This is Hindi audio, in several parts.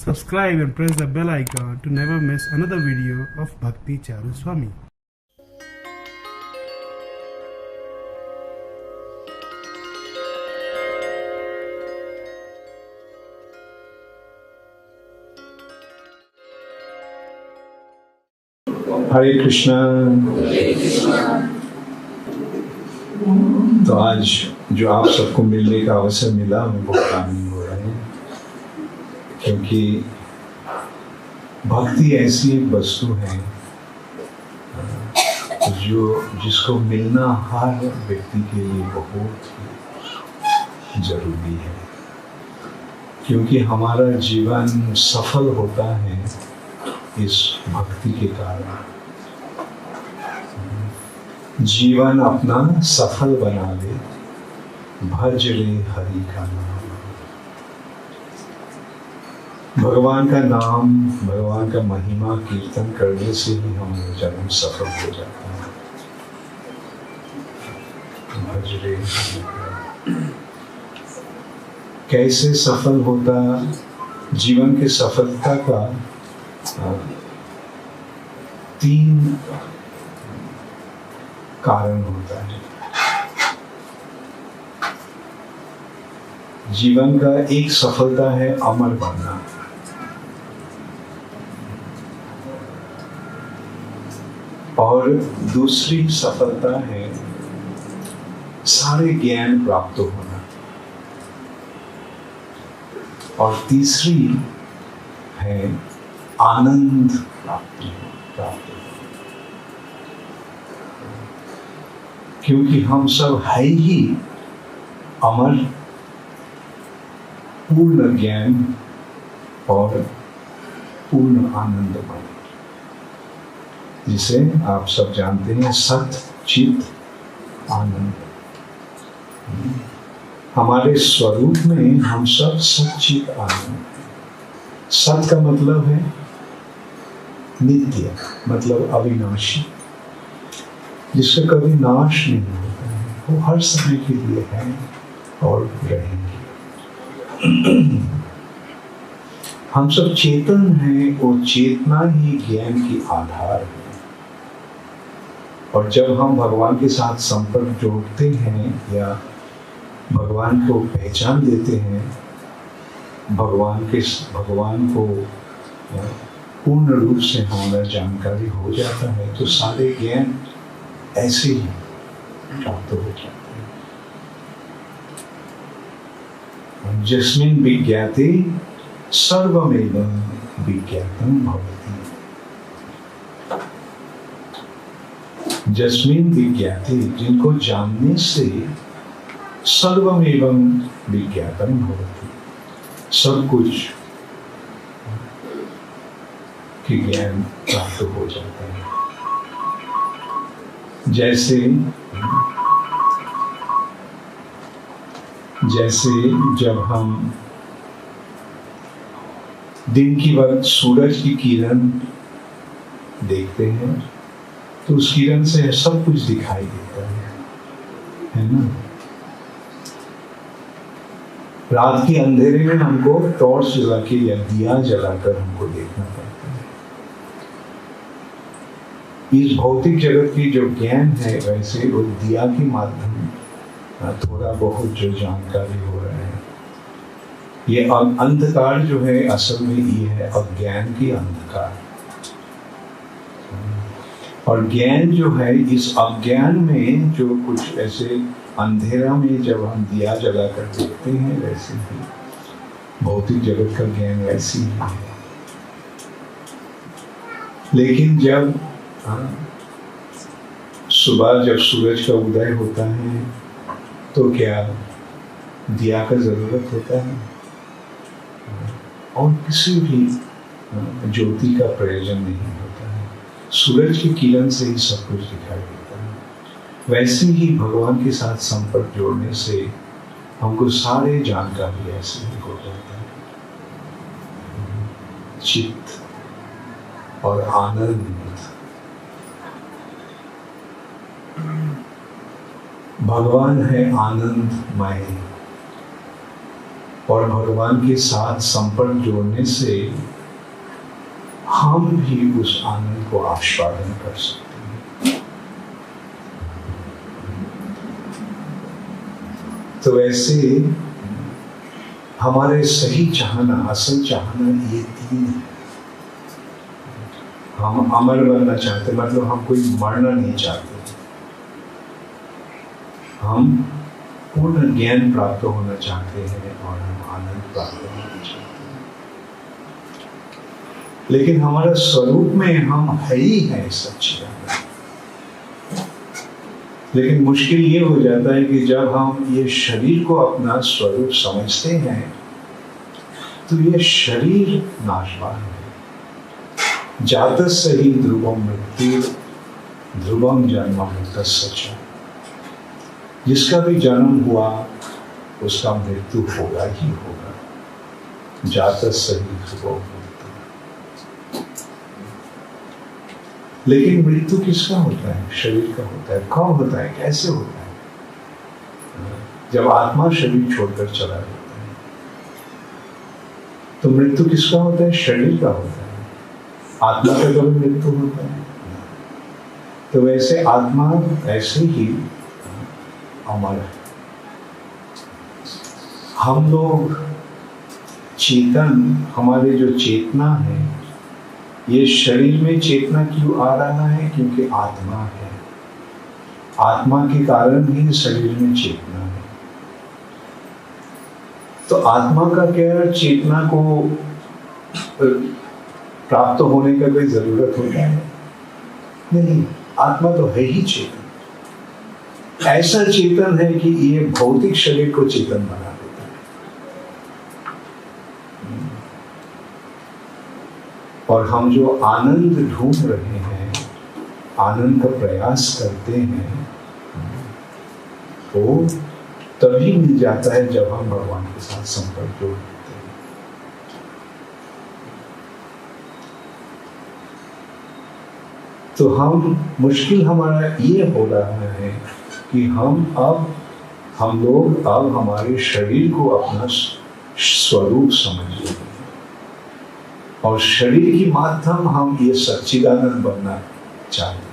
Subscribe and press the bell icon to never miss another video of Bhakti Charu Swami. हरे कृष्णा। तो आज जो आप सबको मिलने का अवसर मिला मैं बहुत आनंद हो रहा है, क्योंकि भक्ति ऐसी एक वस्तु है जो जिसको मिलना हर व्यक्ति के लिए बहुत ही जरूरी है, क्योंकि हमारा जीवन सफल होता है इस भक्ति के कारण। जीवन अपना सफल बना ले, भज रे हरि का नाम। भगवान का नाम, भगवान का महिमा कीर्तन करने से ही हमारा जन्म सफल हो जाता है। भज रे हरि का। कैसे सफल होता? जीवन की सफलता का 3 कारण होता है। जीवन का एक सफलता है अमर बनना, और दूसरी सफलता है सारे ज्ञान प्राप्त होना, और तीसरी है आनंद प्राप्त। क्योंकि हम सब है ही अमर, पूर्ण ज्ञान और पूर्ण आनंदमय, जिसे आप सब जानते हैं सत चित आनंद। हमारे स्वरूप में हम सब सच्चित आनंद। सत का मतलब है नित्य, मतलब अविनाशी, जिसका कभी नाश नहीं होता है। वो हर समय के लिए है और रहेंगे। हम सब चेतन हैं, और चेतना ही ज्ञान की आधार है। और जब हम भगवान के साथ संपर्क जोड़ते हैं या भगवान को पहचान देते हैं, भगवान को पूर्ण रूप से हमारा जानकारी हो जाता है, तो सारे ज्ञान ऐसे ही प्राप्त हो जाते हैं। जस्मिन् विज्ञाते सर्वमेव विज्ञातं भवति। जस्मिन् विज्ञाते, जिनको जानने से सर्वमेव विज्ञातं भवति, सब कुछ की ज्ञान प्राप्त हो जाता है। जैसे जब हम दिन की वक्त सूरज की किरण देखते हैं, तो उस किरण से सब कुछ दिखाई देता है ना। रात के अंधेरे में हमको टॉर्च जला के या दिया जलाकर हमको देखना पड़ता है। इस भौतिक जगत की जो ज्ञान है, वैसे वो दिया के माध्यम थोड़ा बहुत जो जानकारी हो रहा है। ये अंधकार जो है, असल में ये है अज्ञान की अंधकार। और ज्ञान जो है, इस अज्ञान में जो कुछ ऐसे अंधेरा में जब हम दिया जलाकर देखते हैं, वैसे ही भौतिक जगत का ज्ञान वैसे ही है। लेकिन जब सुबह जब सूरज का उदय होता है, तो क्या दिया का जरूरत होता है? और किसी भी ज्योति का प्रयोजन नहीं होता है। सूरज की किरण से ही सब कुछ दिखाई देता है। वैसे ही भगवान के साथ संपर्क जोड़ने से हमको सारे जानकारी ऐसे ही हो जाता है। चित्त और आनंद। भगवान है आनंदमय। और भगवान के साथ संपर्क जोड़ने से हम भी उस आनंद को आस्वादन कर सकते हैं। तो ऐसे हमारे सही चाहना, असल चाहना ये तीन है। हम अमर बनना चाहते, मतलब हम कोई मरना नहीं चाहते। हम पूर्ण ज्ञान प्राप्त होना चाहते हैं और हम आनंद प्राप्त होना चाहते हैं। लेकिन हमारा स्वरूप में हम है ही है सच्ची आनंद। लेकिन मुश्किल ये हो जाता है कि जब हम ये शरीर को अपना स्वरूप समझते हैं तो ये शरीर नाशवान है। जातस्य हि ध्रुवम मृत्यु ध्रुवम जन्म मृतस्य च। जिसका भी जन्म हुआ उसका मृत्यु होगा ही होगा। जातस्य हि ध्रुवम मृत्यु। लेकिन मृत्यु किसका होता है? शरीर का होता है। कब होता है? कैसे होता है? जब आत्मा शरीर छोड़कर चला जाता है। तो मृत्यु किसका होता है? शरीर का होता है। आत्मा का कभी मृत्यु होता है? तो वैसे आत्मा ऐसे ही अमर है। हम लोग चेतन, हमारे जो चेतना है, ये शरीर में चेतना क्यों आ रहा है? क्योंकि आत्मा है। आत्मा के कारण ही शरीर में चेतना है। तो आत्मा का क्या चेतना को प्राप्त होने का कोई जरूरत होता है? नहीं, आत्मा तो है ही चेतन। ऐसा चेतन है कि ये भौतिक शरीर को चेतन बना देता है। और हम जो आनंद ढूंढ रहे हैं, आनंद का प्रयास करते हैं, वो तभी मिल जाता है जब हम भगवान के साथ संपर्क जोड़ लेते हैं। तो मुश्किल हमारा ये हो रहा है कि हम लोग अब हमारे शरीर को अपना स्वरूप समझ लेते हैं और शरीर के माध्यम हम ये सच्चिदानंद बनना चाहते हैं।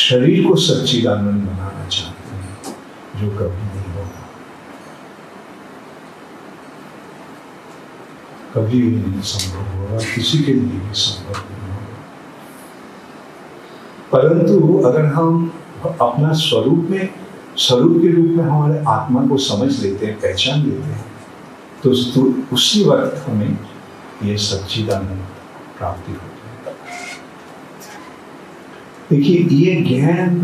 शरीर को सच्चिदानंद बनाना चाहते हैं, जो कभी नहीं होगा, कभी भी नहीं संभव होगा, किसी के लिए भी संभव नहीं होगा। परंतु अगर हम अपना स्वरूप के रूप में हमारे आत्मा को समझ लेते हैं, पहचान लेते हैं, तो उसी वक्त हमें ये सच्चिदानंद प्राप्ति होती है। देखिए, ये ज्ञान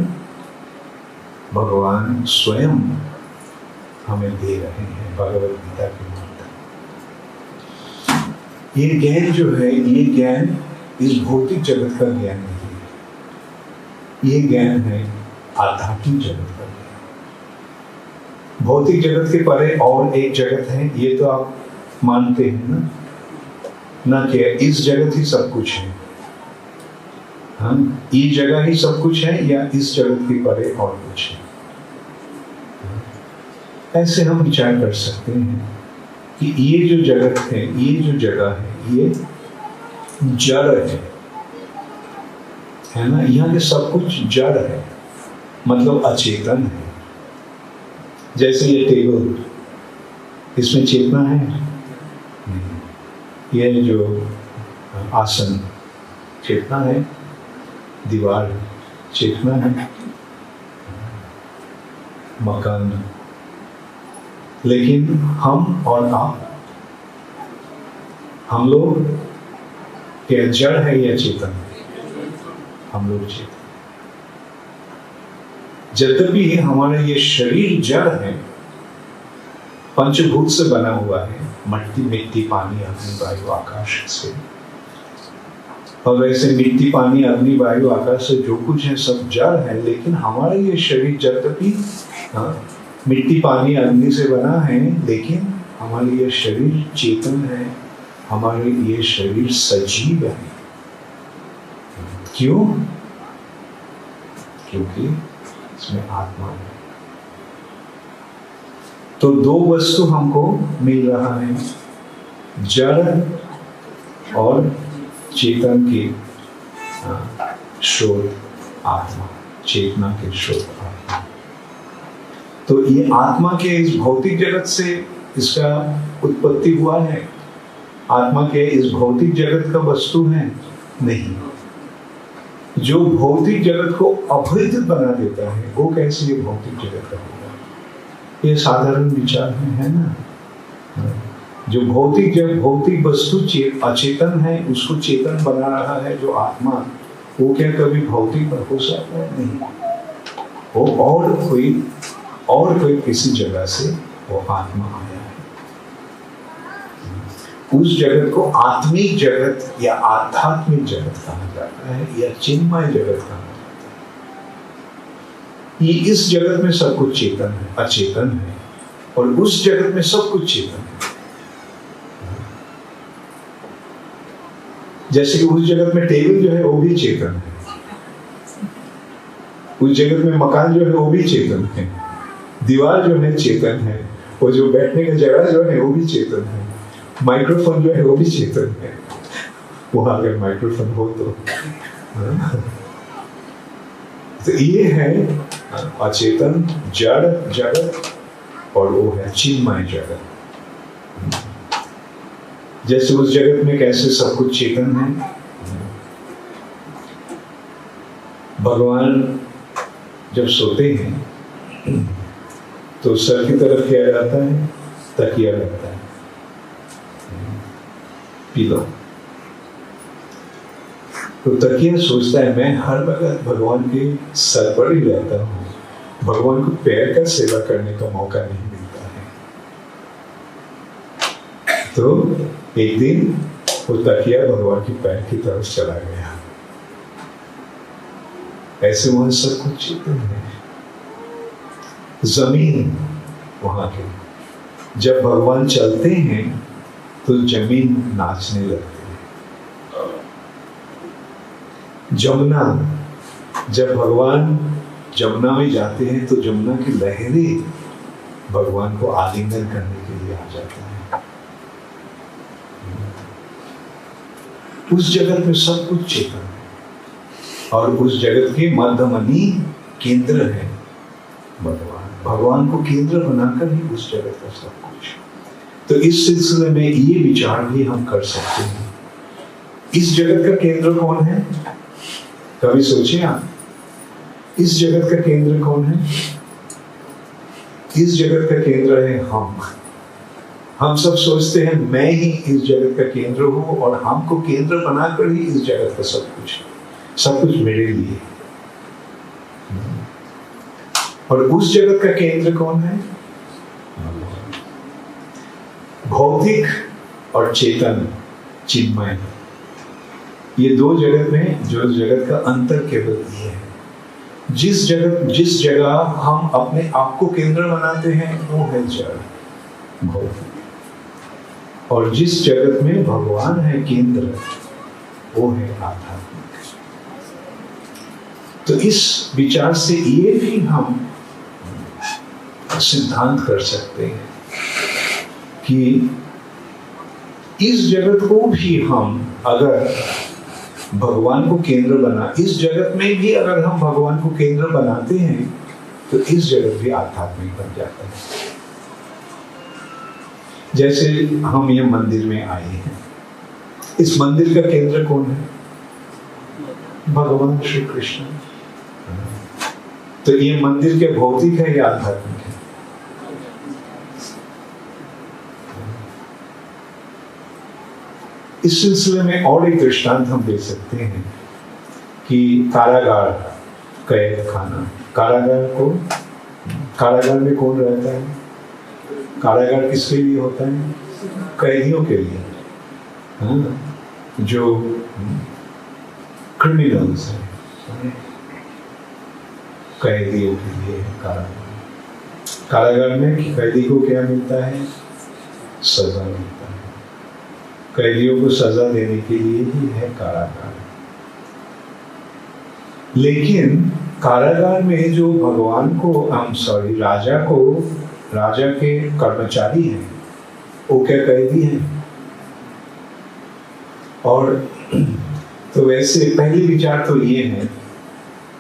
भगवान स्वयं हमें दे रहे हैं भगवद गीता के माध्यम। ये ज्ञान जो है, ये ज्ञान इस भौतिक जगत का ज्ञान नहीं है। ये ज्ञान है आध्यात्मिक जगत का ज्ञान। भौतिक जगत के परे और एक जगत है, ये तो आप मानते हैं ना कि इस जगत ही सब कुछ है। हम ये जगह ही सब कुछ है या इस जगत के परे और कुछ है? ऐसे हम विचार कर सकते हैं कि ये जो जगत है, ये जो जगह है, ये जड़ है ना। यहाँ के सब कुछ जड़ है, मतलब अचेतन है। जैसे ये टेबल, इसमें चेतना है नहीं। ये जो आसन, चेतना है। दीवार, चेतना है। मकान। लेकिन हम और आप, हम लोग क्या जड़ है या चेतन? हम लोग चेतन। यद्यपि हमारा ये शरीर जड़ है, पंचभूत से बना हुआ है, मिट्टी, पानी, अग्नि, वायु, आकाश से। और वैसे मिट्टी, पानी, अग्नि, वायु, आकाश से जो कुछ है सब जड़ है। लेकिन हमारा ये शरीर यद्यपि मिट्टी, पानी, अग्नि से बना है, लेकिन हमारा ये शरीर चेतन है। हमारे ये शरीर सजीव है। क्यों? क्योंकि इसमें आत्मा है। तो दो वस्तु हमको मिल रहा है, जड़ और चेतन के स्रोत आत्मा, चेतना के स्रोत आत्मा। तो ये आत्मा के इस भौतिक जगत से इसका उत्पत्ति हुआ है। आत्मा के इस भौतिक जगत का वस्तु है नहीं। जो भौतिक जगत को अवैध बना देता है वो कैसे ये भौतिक जगत का होगा? ये साधारण विचार में है ना। जो भौतिक वस्तु अचेतन है उसको चेतन बना रहा है जो आत्मा, वो क्या कभी भौतिक हो सकता है? नहीं। वो और कोई किसी जगह से वो आत्मा आया है। उस जगत को आत्मिक जगत या आध्यात्मिक जगत कहा जाता है या चिन्मय जगत कहा जाता है। ये इस जगत में सब कुछ चेतन है, अचेतन है, और उस जगत में सब कुछ चेतन है। जैसे कि उस जगत में टेबल जो है वो भी चेतन है, उस जगत में मकान जो है वो भी चेतन है, दीवार जो है चेतन है, और जो बैठने का जगह जो है वो भी चेतन है, माइक्रोफोन जो है वो भी चेतन है। वहां अगर माइक्रोफोन हो तो ये है अचेतन जड़ जगत, और वो है चिन्मय जगत। जैसे उस जगत में कैसे सब कुछ चेतन है, भगवान जब सोते हैं तो सर की तरफ क्या रहता है? तकिया रहता है, पिलो। तो तकिया सोचता है मैं हर वक्त भगवान के सर पर ही रहता हूँ, भगवान को पैर का सेवा करने का मौका नहीं मिलता है। तो एक दिन वो तकिया भगवान के पैर की तरफ चला गया। ऐसे वहां सब कुछ चेतन है। जमीन वहां के, जब भगवान चलते हैं तो जमीन नाचने लगती है। जमुना, जब भगवान जमुना में जाते हैं तो जमुना की लहरें भगवान को आलिंगन करने के लिए आ जाती हैं। उस जगत में सब कुछ चेतन है, और उस जगत के मध्यमनी केंद्र है भगवान। भगवान को केंद्र बनाकर ही उस जगत का सब कुछ। तो इस सिलसिले में ये विचार भी हम कर सकते हैं, इस जगत का केंद्र कौन है? कभी सोचे आप, इस जगत का केंद्र कौन है? इस जगत का केंद्र है हम सब सोचते हैं मैं ही इस जगत का केंद्र हूं, और हमको केंद्र बनाकर ही इस जगत का सब कुछ मेरे लिए। और उस जगत का केंद्र कौन है? भौतिक और चेतन चिन्मय, ये दो जगत में जो जगत का अंतर केवल ये है। जिस जगह हम अपने आप को केंद्र बनाते हैं वो है जड़ भौतिक, और जिस जगत में भगवान है केंद्र वो है आध्यात्मिक। तो इस विचार से ये भी हम सिद्धांत कर सकते हैं कि इस जगत को भी हम अगर भगवान को केंद्र बना, इस जगत में भी अगर हम भगवान को केंद्र बनाते हैं तो इस जगत भी आध्यात्मिक बन जाता है। जैसे हम ये मंदिर में आए हैं, इस मंदिर का केंद्र कौन है? भगवान श्री कृष्ण। तो ये मंदिर के भौतिक है या आध्यात्मिक है? इस सिलसिले में और एक दृष्टांत हम दे सकते हैं कि कारागार, कैद खाना, कारागार में कौन रहता है? कारागार किसके लिए होता है? कैदियों के लिए, जो क्रिमिनल्स हैं, कैदियों के लिए कारागार। कारागार में कैदी को क्या मिलता है? सजा मिलता है। कैदियों को सजा देने के लिए ही है कारागार। लेकिन कारागार में जो भगवान को राजा को राजा के कर्मचारी हैं, वो क्या कैदी हैं। और तो वैसे पहले विचार तो ये है,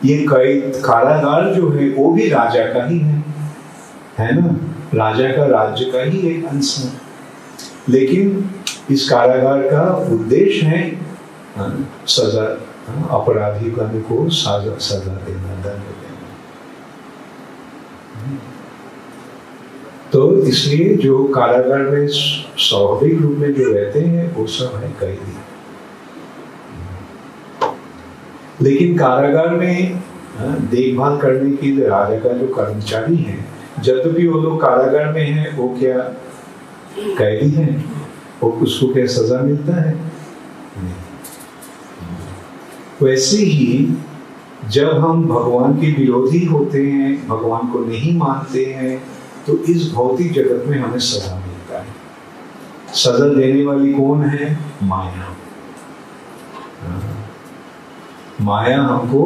ये कैद कारागार जो है वो भी राजा का ही है ना, राजा का राज्य का ही एक अंश है। लेकिन इस कारागार का उद्देश्य है सजा, अपराधी को सजा देना, दंड देना। तो इसलिए जो कारागार में स्वाभाविक रूप में जो रहते हैं वो सब है कैदी। लेकिन कारागार में देखभाल करने के लिए राजा का जो कर्मचारी है, यद्यपि वो लोग कारागार में हैं, वो क्या कैदी हैं, वो उसको क्या सजा मिलता है? नहीं। वैसे ही जब हम भगवान के विरोधी होते हैं, भगवान को नहीं मानते हैं, तो इस भौतिक जगत में हमें सजा मिलता है। सजा देने वाली कौन है? माया। माया हमको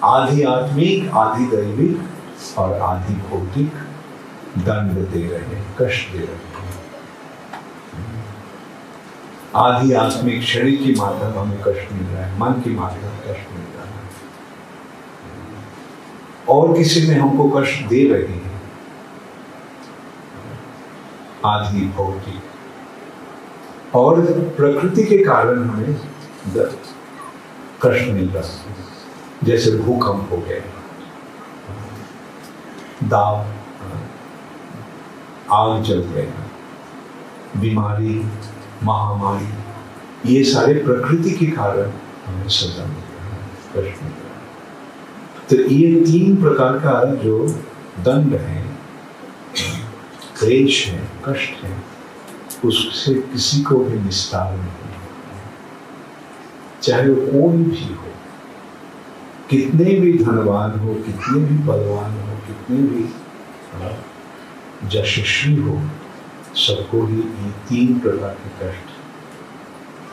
आधी आत्मिक, आधी दैविक और आधी भौतिक दंड दे रहे हैं, कष्ट दे रहे हैं। आधी आत्मिक शरीर की माध्यम हमें कष्ट मिल रहा है, मन की माध्यम कष्ट मिल रहा है, और किसी में हमको कष्ट दे रहे हैं, आधी भौतिक। और प्रकृति के कारण हमें कष्ट मिल रहा है, जैसे भूकंप हो गया, दाव, आग जल गया, बीमारी, महामारी, ये सारे प्रकृति के कारण हमें सजा मिल रहा है, कष्ट मिल रहा है। तो ये 3 प्रकार का जो दंड है, क्लेश है, कष्ट है, उससे किसी को भी निस्तार नहीं है। चाहे वो कोई भी हो, कितने भी धनवान हो, कितने भी बलवान हो, कितने भी यशस्वी हो, सबको ही ये 3 प्रकार के कष्ट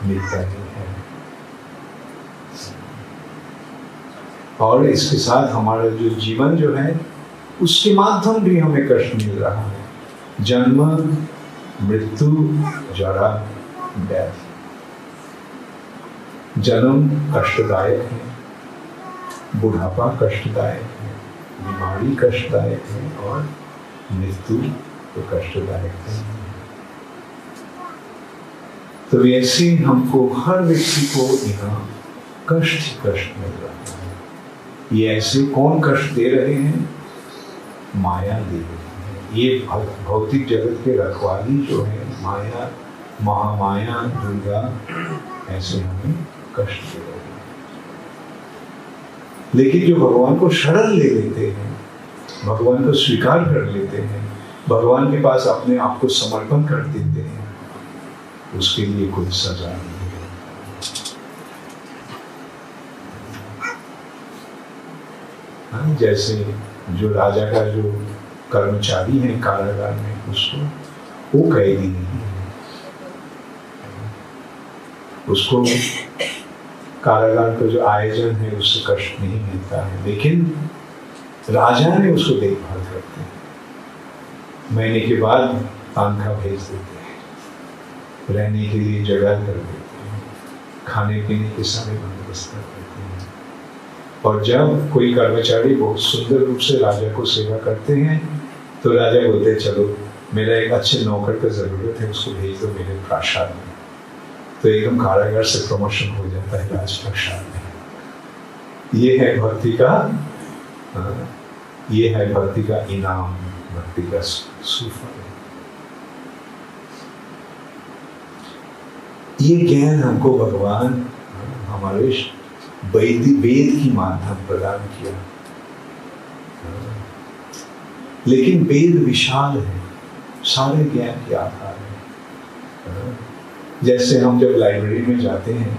मिलता ही है। और इसके साथ हमारा जो जीवन जो है, उसके माध्यम भी हमें कष्ट मिल रहा है। जन्म, मृत्यु, जरा, डेथ। जन्म कष्टदायक है, बुढ़ापा कष्टदायक है, बीमारी कष्टदायक है, और मृत्यु तो कष्टदायक है। तो ऐसे हमको हर व्यक्ति को यहाँ कष्ट ही कष्ट मिल रहा है। ये ऐसे कौन कष्ट दे रहे हैं? माया दे रही है। ये भौतिक जगत के रखवाली जो है, माया, महामाया, दुर्गा, ऐसे हमें कष्ट दे रहे हैं। लेकिन जो भगवान को शरण ले लेते हैं, भगवान को स्वीकार कर लेते हैं, भगवान के पास अपने आप को समर्पण कर देते हैं, उसके लिए कोई सजा नहीं है। जैसे जो राजा का जो कर्मचारी है कारागार में, उसको वो कैदी नहीं है, उसको कारागार का जो आयोजन है उससे कष्ट नहीं मिलता है, लेकिन राजा ने उसको देखभाल करते हैं, महीने के बाद तनख्वाह भेज देते हैं, रहने के लिए जगह कर देते हैं, खाने पीने के सारे बंदोबस्त कर देते हैं। और जब कोई कर्मचारी बहुत सुंदर रूप से राजा को सेवा करते हैं, तो राजा बोलते हैं, चलो मेरा एक अच्छे नौकर का जरूरत है, उसको भेज दो मेरे प्रासाद में। तो एकदम कारागार से प्रमोशन हो जाता है राज प्रासाद में। ये है भक्ति का, ये है भक्ति का इनाम, भक्ति का सुफल। ये ज्ञान हमको भगवान हमारे वेद की माध्यम प्रदान किया। लेकिन वेद विशाल है, सारे ज्ञान के आधार है। जैसे हम जब लाइब्रेरी में जाते हैं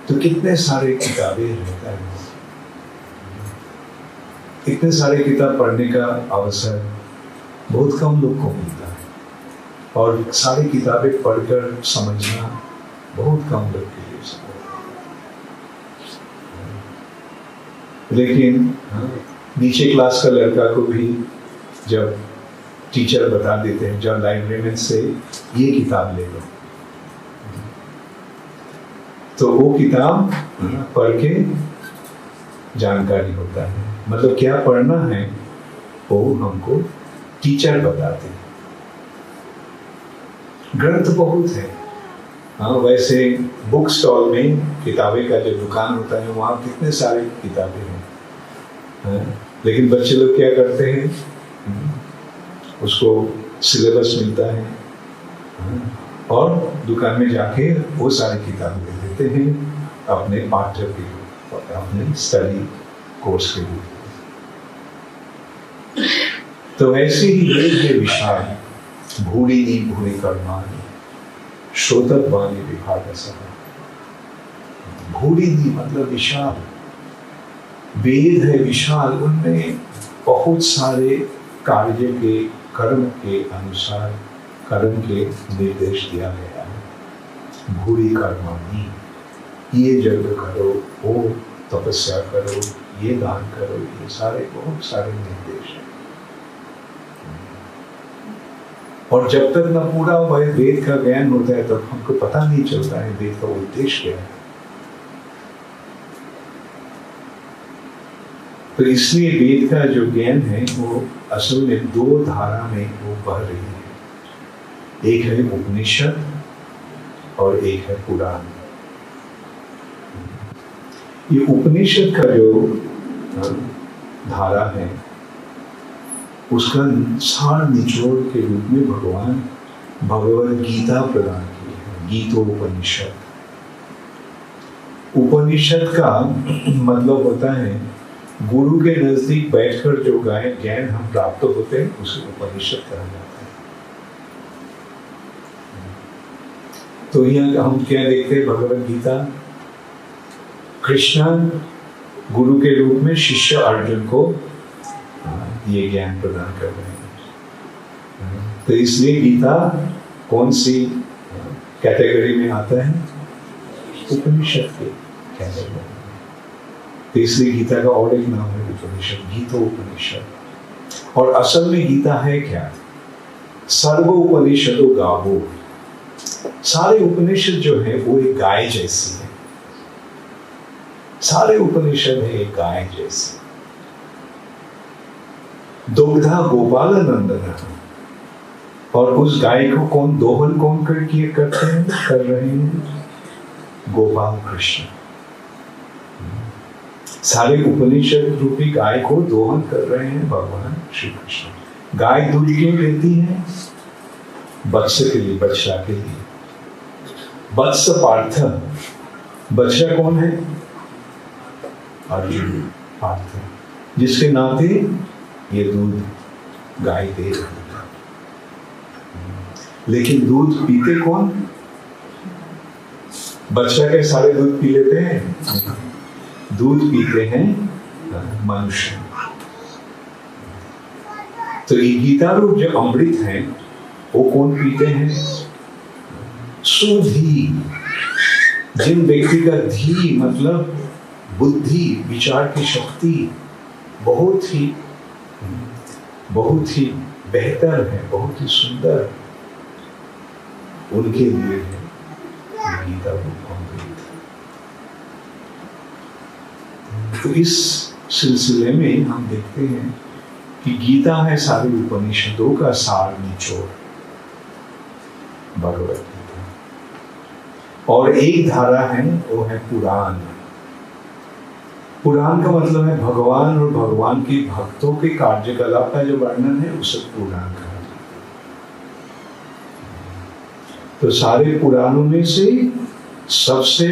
तो कितने सारे किताबें रहता है, इतने सारे किताब पढ़ने का अवसर बहुत कम लोग को मिलता है, और सारी किताबें पढ़कर समझना बहुत कम लोग के लिए संभव है। लेकिन नीचे क्लास का लड़का को भी जब टीचर बता देते हैं जाओ लाइब्रेरी से ये किताब ले लो, तो वो किताब पढ़ के जानकारी होता है। मतलब क्या पढ़ना है वो हमको टीचर बताते हैं। ग्रंथ बहुत है। हाँ, वैसे बुक स्टॉल में किताबें का जो दुकान होता है वहाँ कितने सारे किताबें हैं। हाँ, लेकिन बच्चे लोग क्या करते हैं, उसको सिलेबस मिलता है और दुकान में जाके वो सारी किताबें ले लेते हैं अपने पाठ्य के लिए, अपने स्टडी कोर्स के लिए। तो ऐसे ही ये विशाल भूरिनी भूरि कर्माणि श्रोतत्वानि विभागसः। भूरिनी मतलब विशाल, वेद है विशाल, उनमें बहुत सारे कार्य के कर्म के अनुसार कर्म के निर्देश दिया गया है। भूरि कर्माणि, ये यज्ञ करो, वो तपस्या करो, ये दान करो, ये सारे बहुत सारे निर्देश हैं। और जब तक न पूरा वेद का ज्ञान होता है तब हमको पता नहीं चलता है वेद का उद्देश्य क्या है। तो इसलिए वेद का जो ज्ञान है वो असल में दो धारा में वो बह रही है। एक है उपनिषद और एक है पुराण। ये उपनिषद का जो धारा है उसका सार निचोड़ के रूप में भगवान भगवद गीता प्रदान की है। गीतोपनिषद। उपनिषद का मतलब होता है गुरु के नजदीक बैठकर जो ज्ञान हम प्राप्त होते हैं उसे उपनिषद कहा जाता है। तो यहाँ हम क्या देखते हैं, भगवद गीता कृष्ण गुरु के रूप में शिष्य अर्जुन को ये ज्ञान प्रदान कर रहे हैं। तो इसलिए गीता कौन सी कैटेगरी में आता है? उपनिषद के कैटेगरी। तो इसलिए गीता का और एक नाम है उपनिषद, गीतोपनिषद। और असल में गीता है क्या? सर्व उपनिषदो गावो। सारे उपनिषद जो है वो एक गाय जैसी है। सारे उपनिषद है एक गाय जैसी। दुग्धा गोपाल नंदन। और उस गाय को कौन दोहन कौन कर रहे हैं? गोपाल कृष्ण। सारे उपनिषद रूपी गाय को दोहन कर रहे हैं भगवान श्री कृष्ण। गाय दूध क्यों लेती है? वत्स के लिए, बच्चा के लिए। वत्स पार्थ। बच्चा कौन है? अर्जुन पार्थ, जिसके नाते ये दूध गाय दे रही है। लेकिन दूध पीते कौन? बच्चा के सारे दूध पी लेते हैं? दूध पीते हैं मनुष्य। तो ये गीता रूप जो अमृत है वो कौन पीते हैं? सुधी। जिन व्यक्ति का धी मतलब बुद्धि, विचार की शक्ति बहुत ही बेहतर है, बहुत ही सुंदर, उनके लिए है गीता रूप अमृत। तो इस सिलसिले में हम देखते हैं कि गीता है सारे उपनिषदों का सार निचोड़, भगवद गीता। और एक धारा है वो है पुराण। पुराण का मतलब है भगवान और भगवान के भक्तों के कार्यकलाप का जो वर्णन है उसे पुराण कहा जाता है। तो सारे पुराणों में से सबसे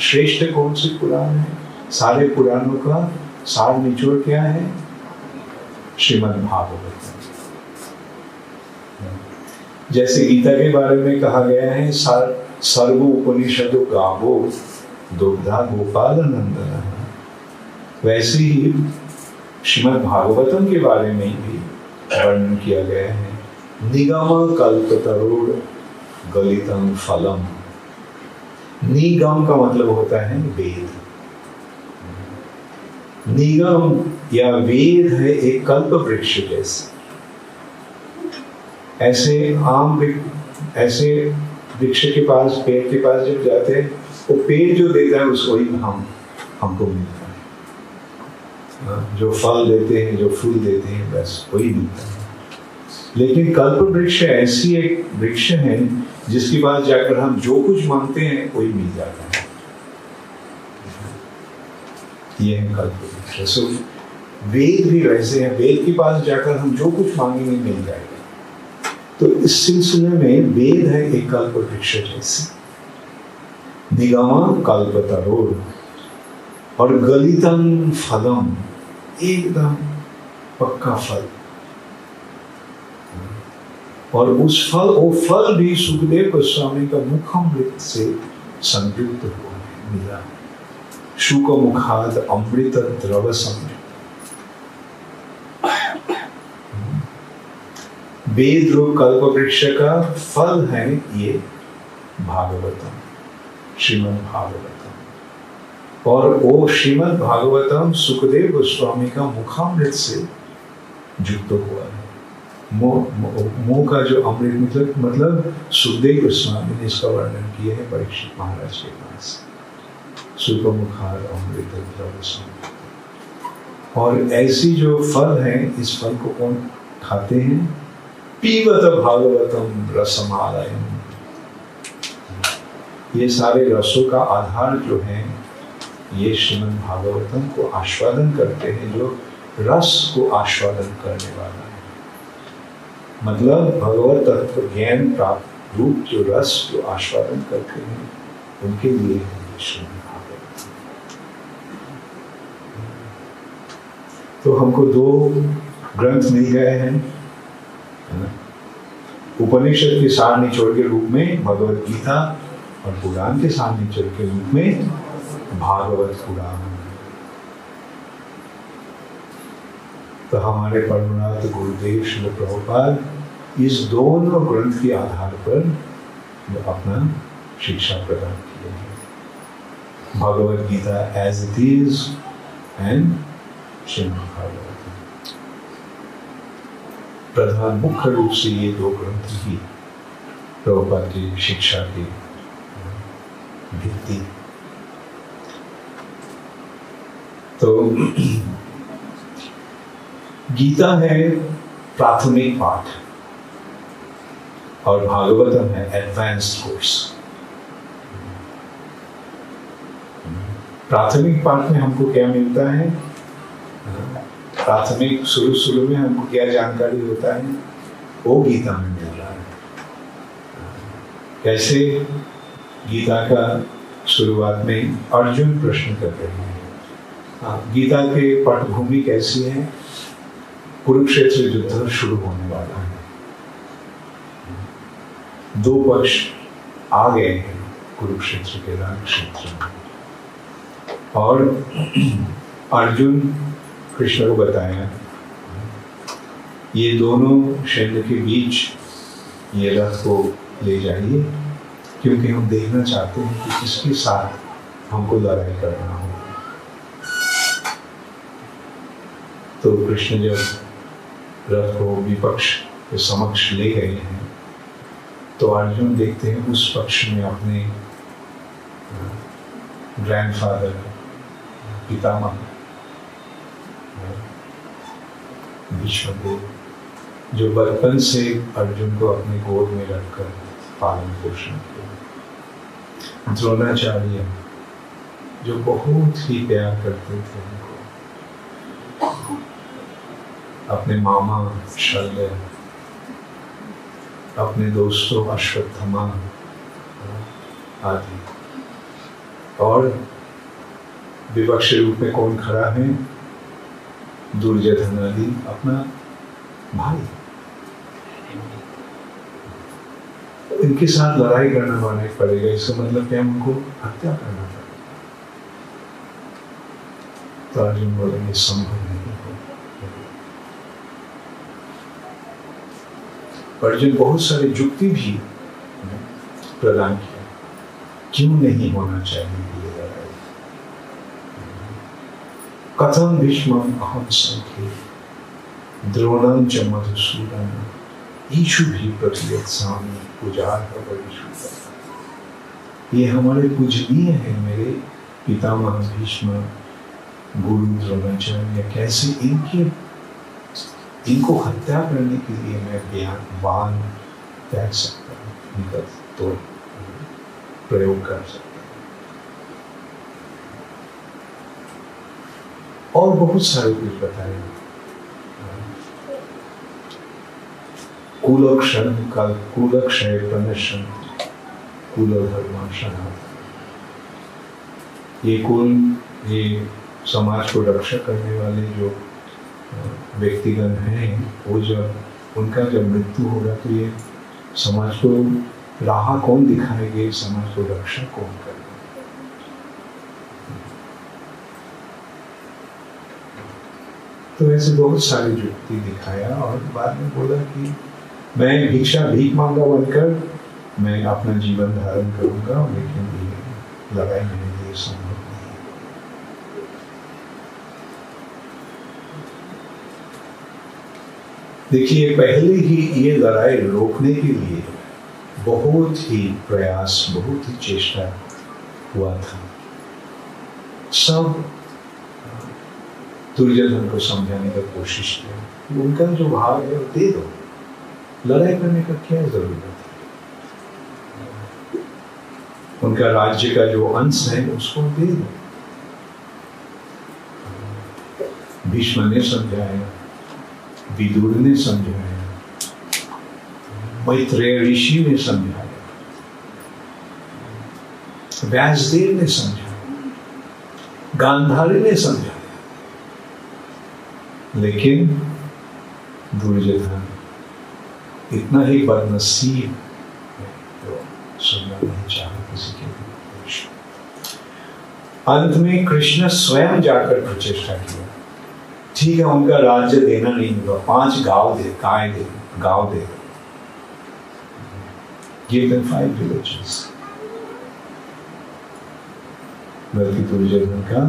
श्रेष्ठ कौन से पुराण है? सारे पुराणों का सार निचोड़ क्या है? श्रीमद् भागवत। जैसे गीता के बारे में कहा गया है सर्व उपनिषदो गावो दुग्धा गोपाल नंदन, वैसे ही श्रीमद् भागवतम के बारे में भी वर्णन किया गया है। निगम कल्पतरुण गलितम फलम। निगम का मतलब होता है वेद। निगम या वेद है एक कल्प वृक्ष जैसे। ऐसे ऐसे वृक्ष के पास, पेड़ के पास जब जाते हैं, वो पेड़ जो देता है उसको ही हमको मिलता है। जो फल देते हैं, जो फूल देते हैं, बस वही मिलता है। लेकिन कल्प वृक्ष ऐसी एक वृक्ष है जिसके पास जाकर हम जो कुछ मांगते हैं वही मिल जाता है। ये है कल्प वृक्ष। सो वेद भी वैसे हैं, वेद के पास जाकर हम जो कुछ मांगेंगे मिल जाएगा। तो इस सिलसिले में वेद है एक कल्प वृक्ष जैसे। निगम कल्पतरोर और गलितम फलम, एकदम पक्का फल। और वो फल भी सुखदेव गोस्वामी का मुखामृत से संयुक्त हुआ है, मिला। शुक मुखाद अमृत द्रव समृत। वेद रूप कल्प वृक्ष का फल है ये भागवतम, श्रीमद् भागवतम। और वो श्रीमद् भागवतम सुखदेव गोस्वामी का मुखामृत से युक्त हुआ है। मुंह का जो अमृत मतलब सुखदेव गोस्वामी ने इसका वर्णन किया है परीक्षित महाराज के पास। सुख मुखार अमृत द्रव समृत। और ऐसी जो फल है, इस फल को कौन खाते हैं? पीवत भागवतम रसमालयम। ये सारे रसों का आधार जो है, ये श्रीमद् भागवतम को आस्वादन करते हैं, जो रस को आस्वादन करने वाला है। मतलब भगवत तत्व ज्ञान प्राप्त रूप जो रस जो आस्वादन करते हैं, उनके लिए है श्रीमद् भागवत। तो हमको दो ग्रंथ मिल गए हैं, उपनिषद के सार निचोड़ के रूप में भगवत गीता और पुराण के सार निचोड़ के रूप में भागवत पुराण। तो हमारे परमनाथ गुरुदेव श्री प्रभुपाद इस दोनों ग्रंथ के आधार पर अपना शिक्षा प्रदान किए हैं। Bhagavad Gita as it is and Shrimad Bhagavat. प्रधान मुख्य रूप से ये दो ग्रंथ ही प्रभुपाद की शिक्षा की भित्ति। तो गीता है प्राथमिक पाठ और भागवतम है एडवांस्ड कोर्स। प्राथमिक पाठ में हमको क्या मिलता है? प्राथमिक शुरू में हमको क्या जानकारी होता है, वो गीता में मिल रहा है। कैसे? गीता का शुरुआत में अर्जुन प्रश्न कर रहे हैं। गीता के पटभूमि कैसी है? कुरुक्षेत्र युद्ध शुरू होने वाला है। दो पक्ष आ गए हैं कुरुक्षेत्र के रण क्षेत्र में, और अर्जुन कृष्ण को बताया ये दोनों सैन्य के बीच ये रथ को ले जाइए, क्योंकि हम देखना चाहते हैं कि किसके साथ हमको लड़ाई करना हो। तो कृष्ण जब रथ को विपक्ष के समक्ष ले गए हैं, तो अर्जुन देखते हैं उस पक्ष में अपने ग्रैंडफादर, पितामह भीष्मदेव, जो बचपन से अर्जुन को अपने गोद में रखकर पालन पोषण किया। द्रोणाचार्य, जो बहुत ही प्यार करते थे उनको, अपने मामा शल्य, अपने दोस्तों अश्वत्थामा आदि। और विपक्ष रूप में कौन खड़ा है? दुर्योधन आदि, अपना भाई। इनके साथ लड़ाई करना पड़ेगा। इसका मतलब क्या? उनको हत्या करना पड़ेगा। तो अर्जुन बोलेंगे संभव नहीं है। अर्जुन बहुत सारे युक्ति भी प्रदान किया, क्यों नहीं होना चाहिए ये लड़ाई। कथम भीष्मं अहं संख्ये द्रोणं च मधुसूदनं ईशु भी प्रतियत स्वामी पुजार ईशु। ये हमारे पूजनीय है, मेरे पितामह भीष्म, गुरु द्रोणाचार्य, कैसे इनको हत्या करने के लिए मैं बाण फेंक सकता हूँ, इनका तो प्रयोग कर सकता हूँ। और बहुत सारे कुछ बताए, कुलक्षय प्रणशन कुलधर्माशना। ये कुल, ये समाज को रक्षा करने वाले जो व्यक्तिगण हैं, वो जब उनका जब मृत्यु होगा तो ये समाज को राह कौन दिखाएंगे, समाज को रक्षा कौन करेगा। तो ऐसे बहुत सारी युक्ति दिखाया और बाद में बोला कि मैं भीख मांगा बनकर मैं अपना जीवन धारण करूंगा, लेकिन ये लड़ाई मेरे लिए संभव नहीं है। देखिए, पहले ही ये लड़ाई रोकने के लिए बहुत ही प्रयास, बहुत ही चेष्टा हुआ था। सब दुर्योधन को समझाने का कोशिश किया, उनका जो भाग है वो दे दो, लड़ाई करने का क्या जरूरत है। उनका राज्य का जो अंश है उसको दे दो। भीष्म ने समझाया, विदुर ने समझाया, मैत्रेय ऋषि ने समझाया, व्यासदेव ने समझाया, गांधारी ने समझाया, लेकिन दुर्योधन इतना ही बदनसीब तो सुनना नहीं चाहा किसी के भी। अंत में कृष्ण स्वयं जाकर प्रचेष्टा किया, ठीक है उनका राज्य देना नहीं होगा, 5 गांव दे, गांव दे, give them 5 villages। बल्कि दुर्योधन का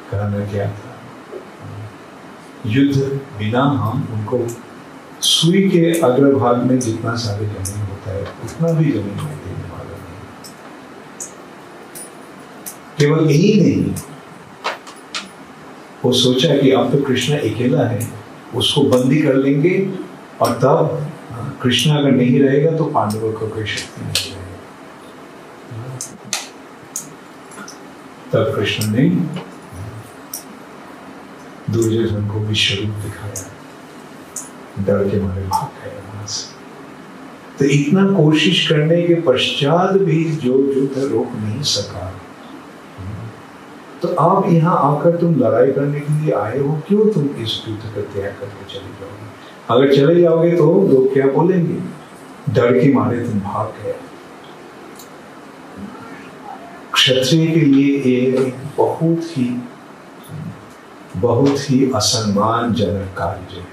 कहना क्या था, युद्ध बिना हम उनको सुई के अग्रभाग में जितना सारे जमीन होता है उतना भी जमीन में देने वाला नहीं। केवल यही नहीं, वो सोचा कि अब तो कृष्ण अकेला है, उसको बंदी कर लेंगे और तब कृष्ण अगर नहीं रहेगा तो पांडवों को कोई शक्ति नहीं रहेगी। तब कृष्ण ने दुर्योधन को विश्वरूप दिखाया, डर के मारे भाग गए वहां से। तो इतना कोशिश करने के पश्चात भी जो युद्ध रोक नहीं सका, तो आप यहाँ आकर तुम लड़ाई करने के लिए आए हो, क्यों तुम इस युद्ध का त्याग करके चले जाओगे? अगर चले जाओगे तो लोग क्या बोलेंगे, डर के मारे तुम भाग गए। क्षत्रिय के लिए ये बहुत ही असम्मानजनक कार्य है।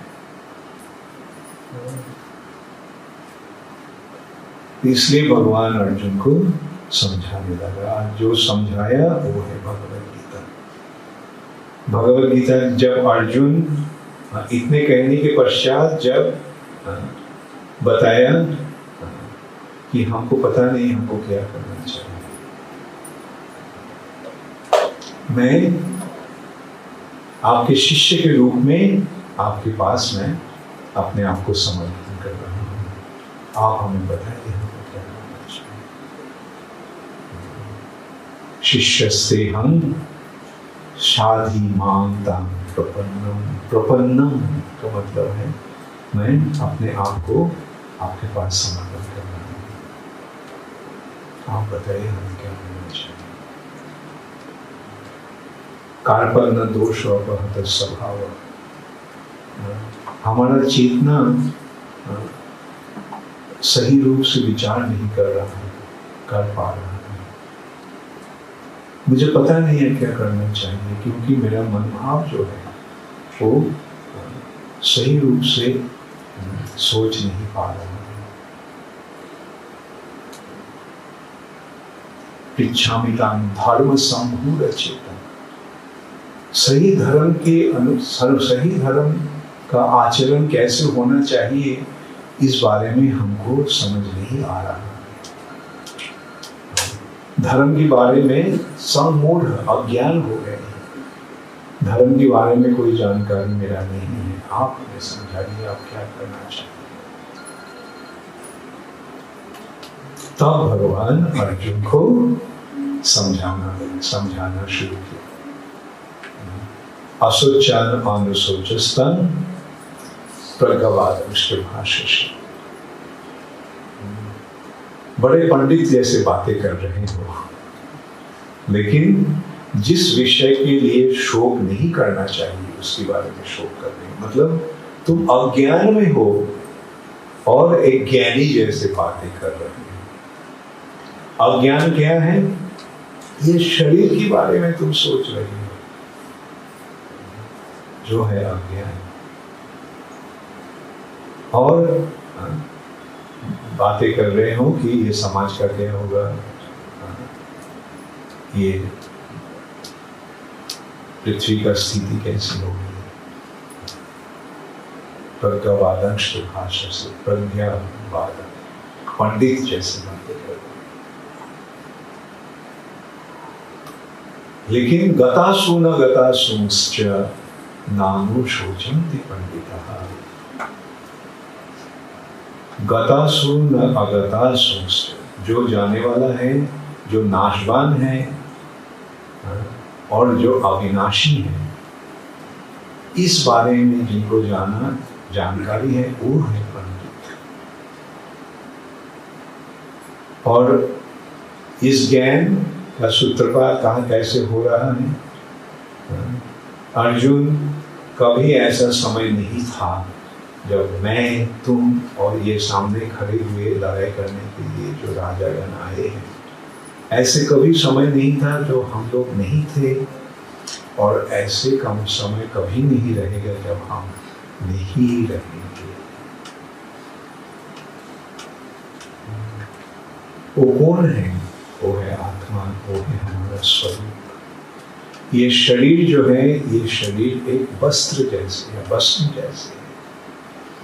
इसलिए भगवान अर्जुन को समझाने लगा। जो समझाया वो है भगवद गीता। भगवद गीता जब अर्जुन इतने कहने के पश्चात जब बताया कि हमको पता नहीं हमको क्या करना चाहिए, मैं आपके शिष्य के रूप में आपके पास मैं अपने आप को समर्पित कर रहा हूँ, आप हमें बताइए हमको क्या करना चाहिए। शिष्यस्ते हम शाधि मांगता प्रपन्नम का मतलब है मैं अपने आप को आपके पास समर्पण कर रहा हूँ, आप बताइए हमें क्या करना चाहिए। कार्पण्य दोष अपहत स्वभाव, हमारा चेतना सही रूप से विचार नहीं कर पा रहा है। मुझे पता नहीं है क्या करना चाहिए, क्योंकि मेरा मन भाव जो है वो सही रूप से सोच नहीं पा रहा है। पृच्छामितां धर्म समूढ़ चेतन, सही धर्म का आचरण कैसे होना चाहिए, इस बारे में हमको समझ नहीं आ रहा। धर्म के बारे में सब मूढ़ अज्ञान हो गए। धर्म के बारे में कोई जानकारी मेरा नहीं है, आप हमें समझाइए आप क्या करना चाहिए। तब भगवान अर्जुन को समझाना शुरू किया। असोचन अनुशोचस्तन प्रज्ञावादंश भाष्य। बड़े पंडित जैसे बातें कर रहे हो, लेकिन जिस विषय के लिए शोक नहीं करना चाहिए उसके बारे में शोक कर रहे हो। मतलब तुम अज्ञान में हो और एक ज्ञानी जैसे बातें कर रहे हो। अज्ञान क्या है? ये शरीर के बारे में तुम सोच रहे हो, जो है अज्ञान। और बातें कर रहे हो कि ये समाज का क्या होगा, ये पृथ्वी का स्थिति कैसी होगी। प्रज्ञावादंश की भाषा से प्रज्ञावादन, पंडित जैसे बातें कर रहे। लेकिन गतासु न गतासुंश्च नानु शोचन्ति पंडितः। गतासु न अगतासुंश्च, जो जाने वाला है, जो नाशवान है और जो अविनाशी है, इस बारे में जिनको जानकारी है वो है पंडित। और इस ज्ञान का सूत्रपात कहाँ कैसे हो रहा है? अर्जुन, कभी ऐसा समय नहीं था जब मैं, तुम और ये सामने खड़े हुए लड़ाई करने के लिए जो राजागण आए हैं, ऐसे कभी समय नहीं था जो हम लोग नहीं थे, और ऐसे कम समय कभी नहीं रहेगा जब हम नहीं रहेंगे। वो कौन है? वो है आत्मा, वो है हमारा स्वरूप। ये शरीर जो है, ये शरीर एक वस्त्र जैसे है, वस्त्र जैसे है।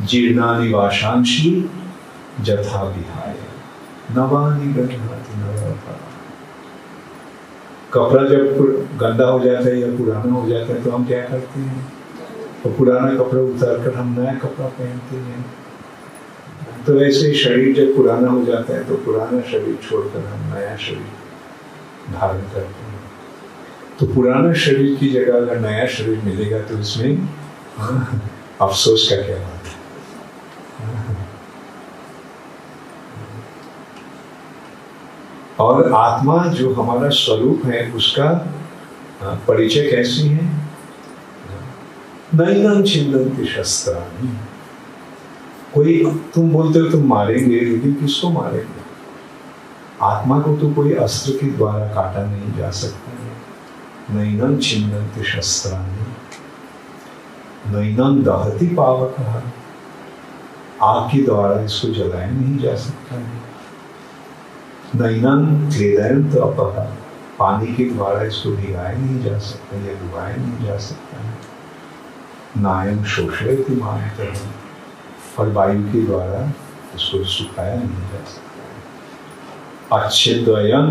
जीर्णानि वाशांशी जथा विहाय नवानि गृह्णाति नवः। कपड़ा जब गंदा हो जाता है या पुराना हो जाता है तो हम क्या करते हैं? तो पुराना कपड़ा उतार कर हम नया कपड़ा पहनते हैं। तो ऐसे शरीर जब पुराना हो जाता है तो पुराना शरीर छोड़कर हम नया शरीर धारण करते हैं। तो पुराना शरीर की जगह अगर नया शरीर मिलेगा तो इसमें अफसोस का क्या बात है। और आत्मा जो हमारा स्वरूप है उसका परिचय कैसी है? नैनं छिन्दन्ति शस्त्राणि। कोई, तुम बोलते हो तुम मारेंगे, लेकिन किसको मारेंगे? आत्मा को तो कोई अस्त्र के द्वारा काटा नहीं जा सकता है। नैनं छिन्दन्ति शस्त्राणि नैनं दहति पावकः। आग के द्वारा इसको जलाया नहीं जा सकता है। नैनं क्लेदयन्त अपः। पानी के द्वारा इसको भिगाया नहीं जा सकता या डुबाया नहीं जा सकता है। नायं शोषयति मान्तरः। और वायु के द्वारा इसको सुखाया नहीं जा सकता है। अच्छेद्वयं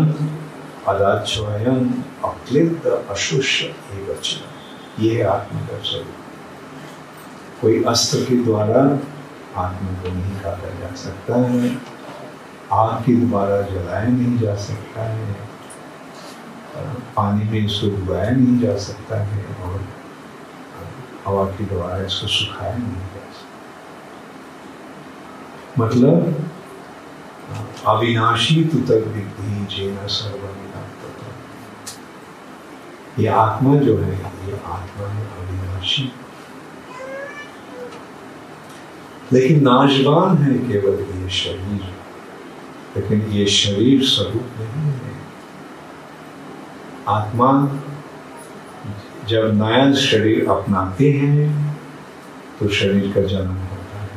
अदाच्छवयं अक्लिप्त अशुष्य एव च। ये है आत्मा का स्वरूप। कोई अस्त्र के द्वारा आत्मा को नहीं काटा जा सकता है, आग के द्वारा जलाया नहीं जा सकता है, पानी में इसको डुबाया नहीं जा सकता है, और हवा के द्वारा इसको सुखाया नहीं जा सकता। मतलब अविनाशी तु तद्विद्धि जेन सर्वमिदं तत्। ये आत्मा जो है, ये आत्मा है अविनाशी, लेकिन नाशवान है केवल ये शरीर। लेकिन ये शरीर स्वरूप नहीं है। आत्मा जब नया शरीर अपनाते हैं तो शरीर का जन्म होता है।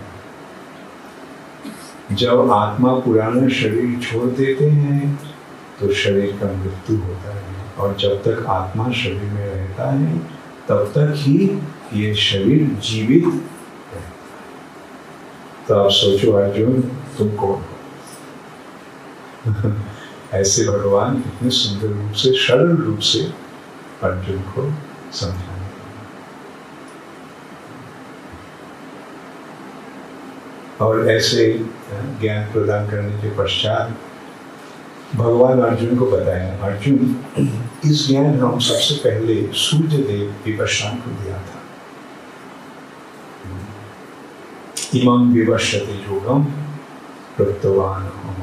जब आत्मा पुराना शरीर छोड़ देते हैं तो शरीर का मृत्यु होता है। और जब तक आत्मा शरीर में रहता है तब तक ही ये शरीर जीवित तो आप सोचो अर्जुन तुम कौन हो? ऐसे भगवान कितने सुंदर रूप से, सरल रूप से अर्जुन को समझाए। और ऐसे ज्ञान प्रदान करने के पश्चात भगवान अर्जुन को बताया, अर्जुन इस ज्ञान हम सबसे पहले सूर्य देव विवस्वान को दिया था। इमं विवस्वते योगम प्रोक्तवान अहम्।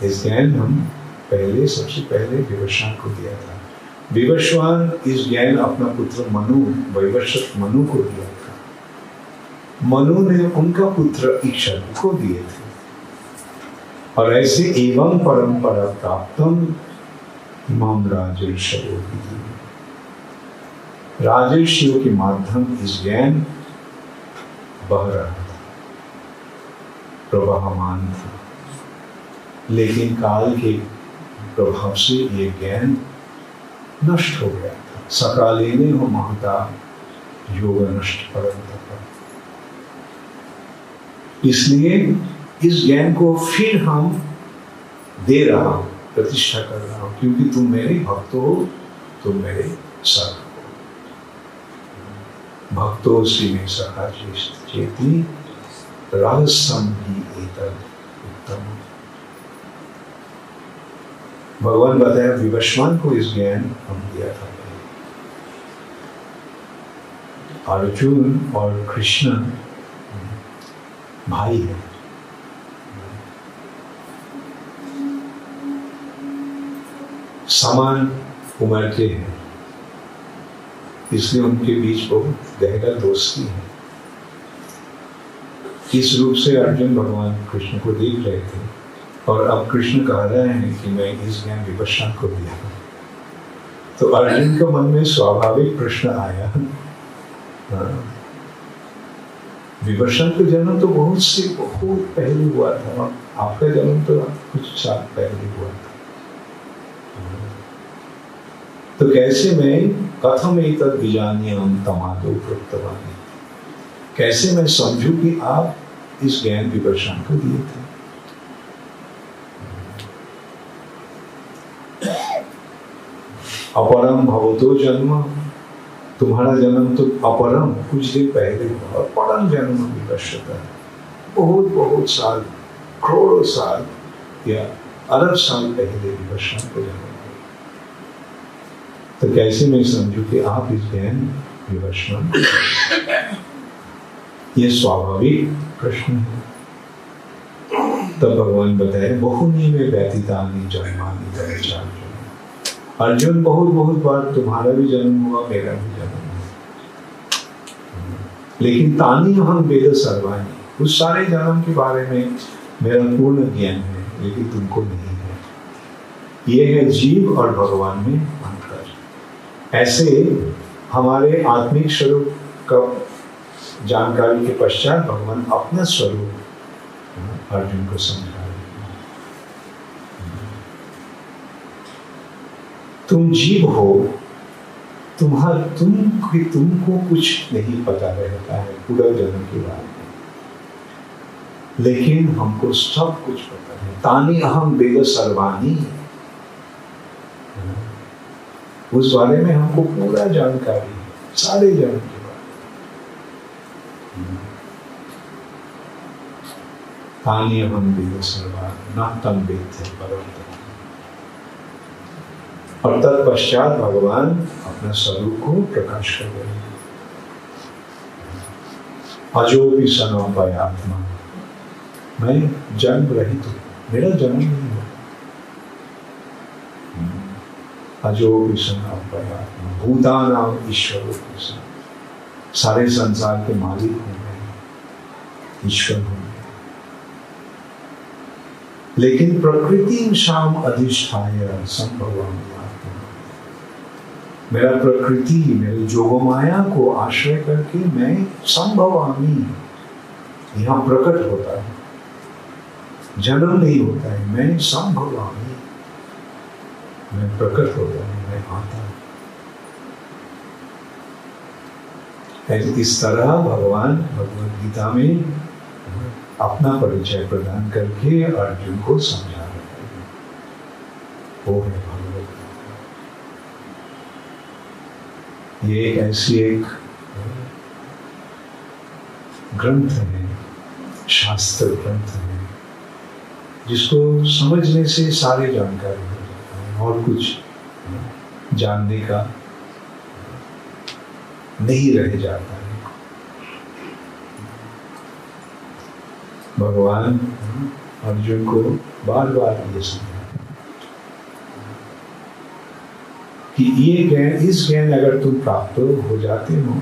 इस ज्ञान हम पहले सबसे पहले विवस्वान को दिया था। विवस्वान इस ज्ञान अपना पुत्र मनु, वैवस्वत मनु को दिया था। मनु ने उनका पुत्र इक्ष्वाकु को दिए थे। और ऐसे एवं परंपरा प्राप्तम इमाम राजर्षियों की, राजर्षियों के माध्यम इस ज्ञान बह रहा था, प्रवाहमान था। लेकिन काल के प्रभाव से ये ज्ञान नष्ट हो गया था। सकालेने हो महता योग नष्ट परंतप। इसलिए इस ज्ञान को फिर हम दे रहा हूं, प्रतिष्ठा कर रहा हूं, क्योंकि तुम मेरे भक्त हो, तुम मेरे सख हो। भक्तो श्री में सखा चेती रहस्यम ही एतद उत्तम। भगवान बताया विवस्वान को इस ज्ञान हम दिया था। अर्जुन और कृष्ण भाई है। समान उम्र के हैं, इसलिए उनके बीच बहुत गहरा दोस्ती है। इस रूप से अर्जुन भगवान कृष्ण को देख रहे थे और अब कृष्ण कह रहे हैं कि मैं इस ज्ञान विवस्वान को दिया। तो अर्जुन के मन में स्वाभाविक प्रश्न आया, विवस्वान का जन्म तो बहुत पहले हुआ था, आपका जन्म तो कुछ साल पहले हुआ था। तो कैसे मैं कथम एतद् विजानीयाम तमादौ प्रोक्तवानि, कैसे मैं समझूं कि आप इस ज्ञान विवस्वान को दिए थे। अपरम भवतो जन्म, तुम्हारा जन्म तो अपरम कुछ दिन पहले हुआ, और परम जन्म विवस्वता बहुत साल, करोड़ों साल या अरब साल पहले विवस्वान को जन्म। तो कैसे मैं समझूं कि आप इस ज्ञान विवस्वान, ये स्वाभाविक प्रश्न है। तब भगवान बताए बहुनी में व्यतीतानि जन्मानि तव। अर्जुन बहुत बार तुम्हारा भी जन्म हुआ, मेरा भी जन्म हुआ, लेकिन तानी हम वेद सर्वाणी, उस सारे जन्म के बारे में मेरा पूर्ण ज्ञान है, लेकिन तुमको नहीं है। ये है जीव और भगवान में अंतर। ऐसे हमारे आत्मिक स्वरूप का जानकारी के पश्चात भगवान अपना स्वरूप अर्जुन को समझा रहे हैं। तुम जीव हो, तुमको कुछ नहीं पता रहता है पूरा जन्म के बारे में, लेकिन हमको सब कुछ पता है। तानी अहम वेद सर्वाणी, उस बारे में हमको पूरा जानकारी है, सारे जन्म के बारे में। तानी अहम वेद सर्वाणी न तम वेद परम। और तत्पश्चात भगवान अपना स्वरूप को प्रकाश कर रहे हैं। अजोपि सनोपयात्मा, मैं जन्म रहित हूँ, मेरा जन्म नहीं हुआ। अजोपि सनोपयात्मा भूतानाम ईश्वरो, सारे संसार के मालिक हूँ मैं, ईश्वर हूँ। लेकिन प्रकृति शाम अधिष्ठाय संभवामि, मेरा प्रकृति, मेरे जोगमाया को आश्रय करके मैं संभवामि, यहाँ प्रकट होता है, जन्म नहीं होता है। मैं संभवामि, मैं प्रकट होता है, मैं आता हूँ। इस तरह भगवान भगवद गीता में अपना परिचय प्रदान करके अर्जुन को समझा रहे हैं। वो है भगवद गीता। ये ऐसी एक ग्रंथ है, शास्त्र ग्रंथ है, जिसको समझने से सारी जानकारी हो जाता है और कुछ जानने का नहीं रह जाता है। भगवान अर्जुन को बार बार ये समझाते कि ये ज्ञान, इस ज्ञान अगर तुम प्राप्त हो जाते हो,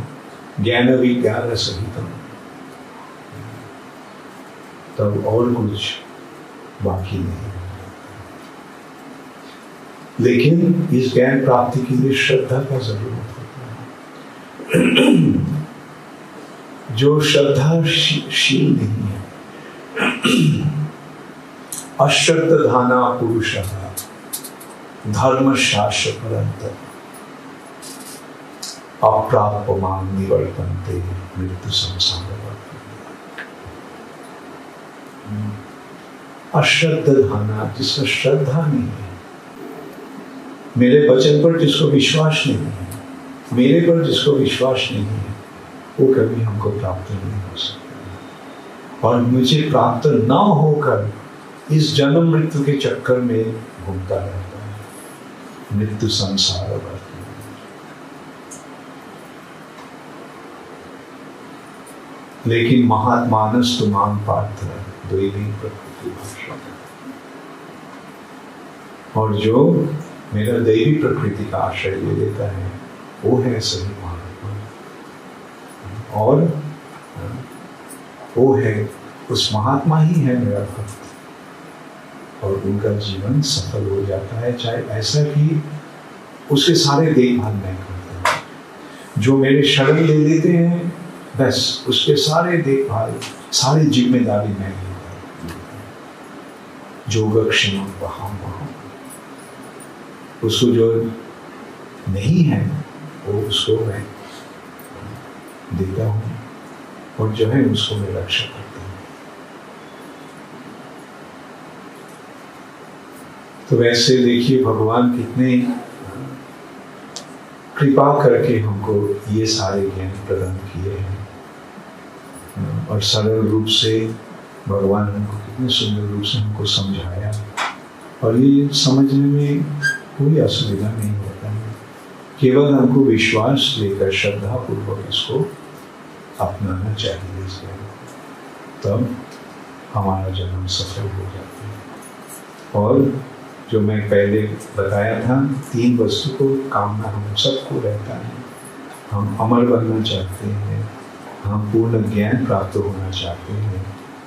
ज्ञान विज्ञान सहित, तब और कुछ बाकी नहीं। लेकिन इस ज्ञान प्राप्ति के लिए श्रद्धा का जरूरत होता है। जो श्रद्धाशील नहीं है, अश्रद्धाना पुरुषः धर्म शास्त्र परंतप अप्राप्यमां निवर्तन्ते मृत्यु संसार। अश्रद्धाना, जिसका श्रद्धा नहीं है, मेरे वचन पर जिसको विश्वास नहीं है, मेरे पर जिसको विश्वास नहीं है, वो कभी हमको प्राप्त नहीं हो सकता। और मुझे प्राप्त न होकर इस जन्म मृत्यु के चक्कर में घूमता रहता है, मृत्यु संसार वर्तते। लेकिन महात्मानस्तु मां पार्थ दैवी प्रकृति भाषा, और जो मेरा दैवी प्रकृति का आश्रय ले लेता है, वो है सही महात्मा, और वो है, उस महात्मा ही है मेरा भक्त, और उनका जीवन सफल हो जाता है। चाहे ऐसा कि उसके सारे देखभाल मैं करता हूँ। जो मेरे शरण ले लेते हैं, बस उसके सारे देखभाल, सारी जिम्मेदारी मैं लेता हूँ। योगक्षेम वहां वहां, उसको जो नहीं है वो उसको मैं देता हूँ, और जो है उसको मैं रक्षा करता हूँ। तो वैसे देखिए भगवान कितने कृपा करके हमको ये सारे ज्ञान प्रदान किए हैं, और सरल रूप से भगवान हमको कितने सुंदर रूप से हमको समझाया, और ये समझने में कोई असुविधा नहीं होता है। केवल हमको विश्वास लेकर श्रद्धा पूर्वक इसको अपनाना चाहिए, तब हमारा जन्म सफल हो जाता है। और जो मैं पहले बताया था, 3 वस्तु को कामना हम सबको रहता है। हम अमर बनना चाहते हैं, हम पूर्ण ज्ञान प्राप्त होना चाहते हैं,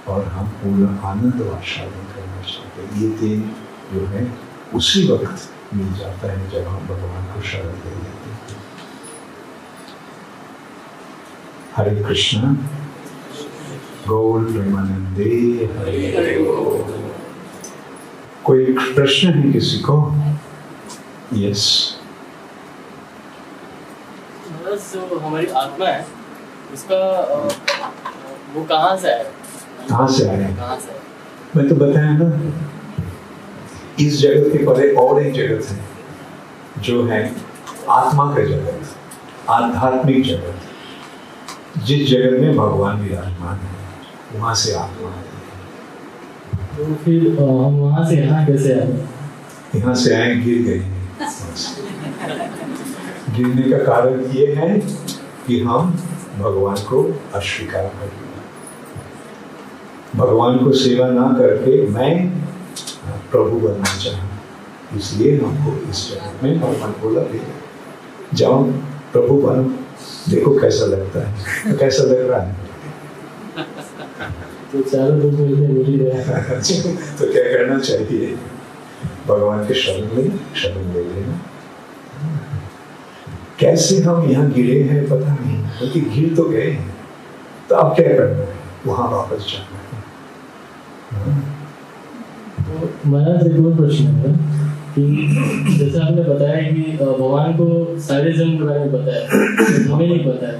और हम पूर्ण आनंद व आस्वादन करना चाहते हैं। ये 3 जो है उसी वक्त मिल जाता है जब हम भगवान को शरण ले लेते हैं। हरे कृष्णा, गौर प्रेमानंदे हरे। कोई प्रश्न है किसी को? यस। जो हमारी आत्मा है, उसका वो कहाँ से है? कहाँ से आया? कहाँ से? मैं तो बताया ना, इस जगत के परे और एक जगत है, जो है आत्मा का जगत, आध्यात्मिक जगत। जिस जगत में भगवान विराजमान है, वहाँ से आत्मा है। तो फिर हम वहाँ से यहाँ कैसे आए? यहाँ से आए, गिर गए। गिरने का कारण ये है कि हम भगवान को अस्वीकार कर दिया। भगवान को सेवा ना करके मैं प्रभु बनना चाहा, इसलिए हमको इस जगत में भगवान बोला जाओ प्रभु बनो, देखो कैसा लगता है। तो कैसा लग रहा है? तो चारों लोग मिलकर मिल ही रहे हैं। तो क्या करना चाहिए? भगवान के शरण ले लेना। कैसे हम यहाँ गिरे हैं पता नहीं, क्योंकि गिर तो गए हैं, तो अब क्या करना है? वहां वापस जाना है। तो महाराज एक और प्रश्न है कि जैसे आपने बताया कि भगवान को सारे जन्म के बारे में पता है, हमें नहीं पता है,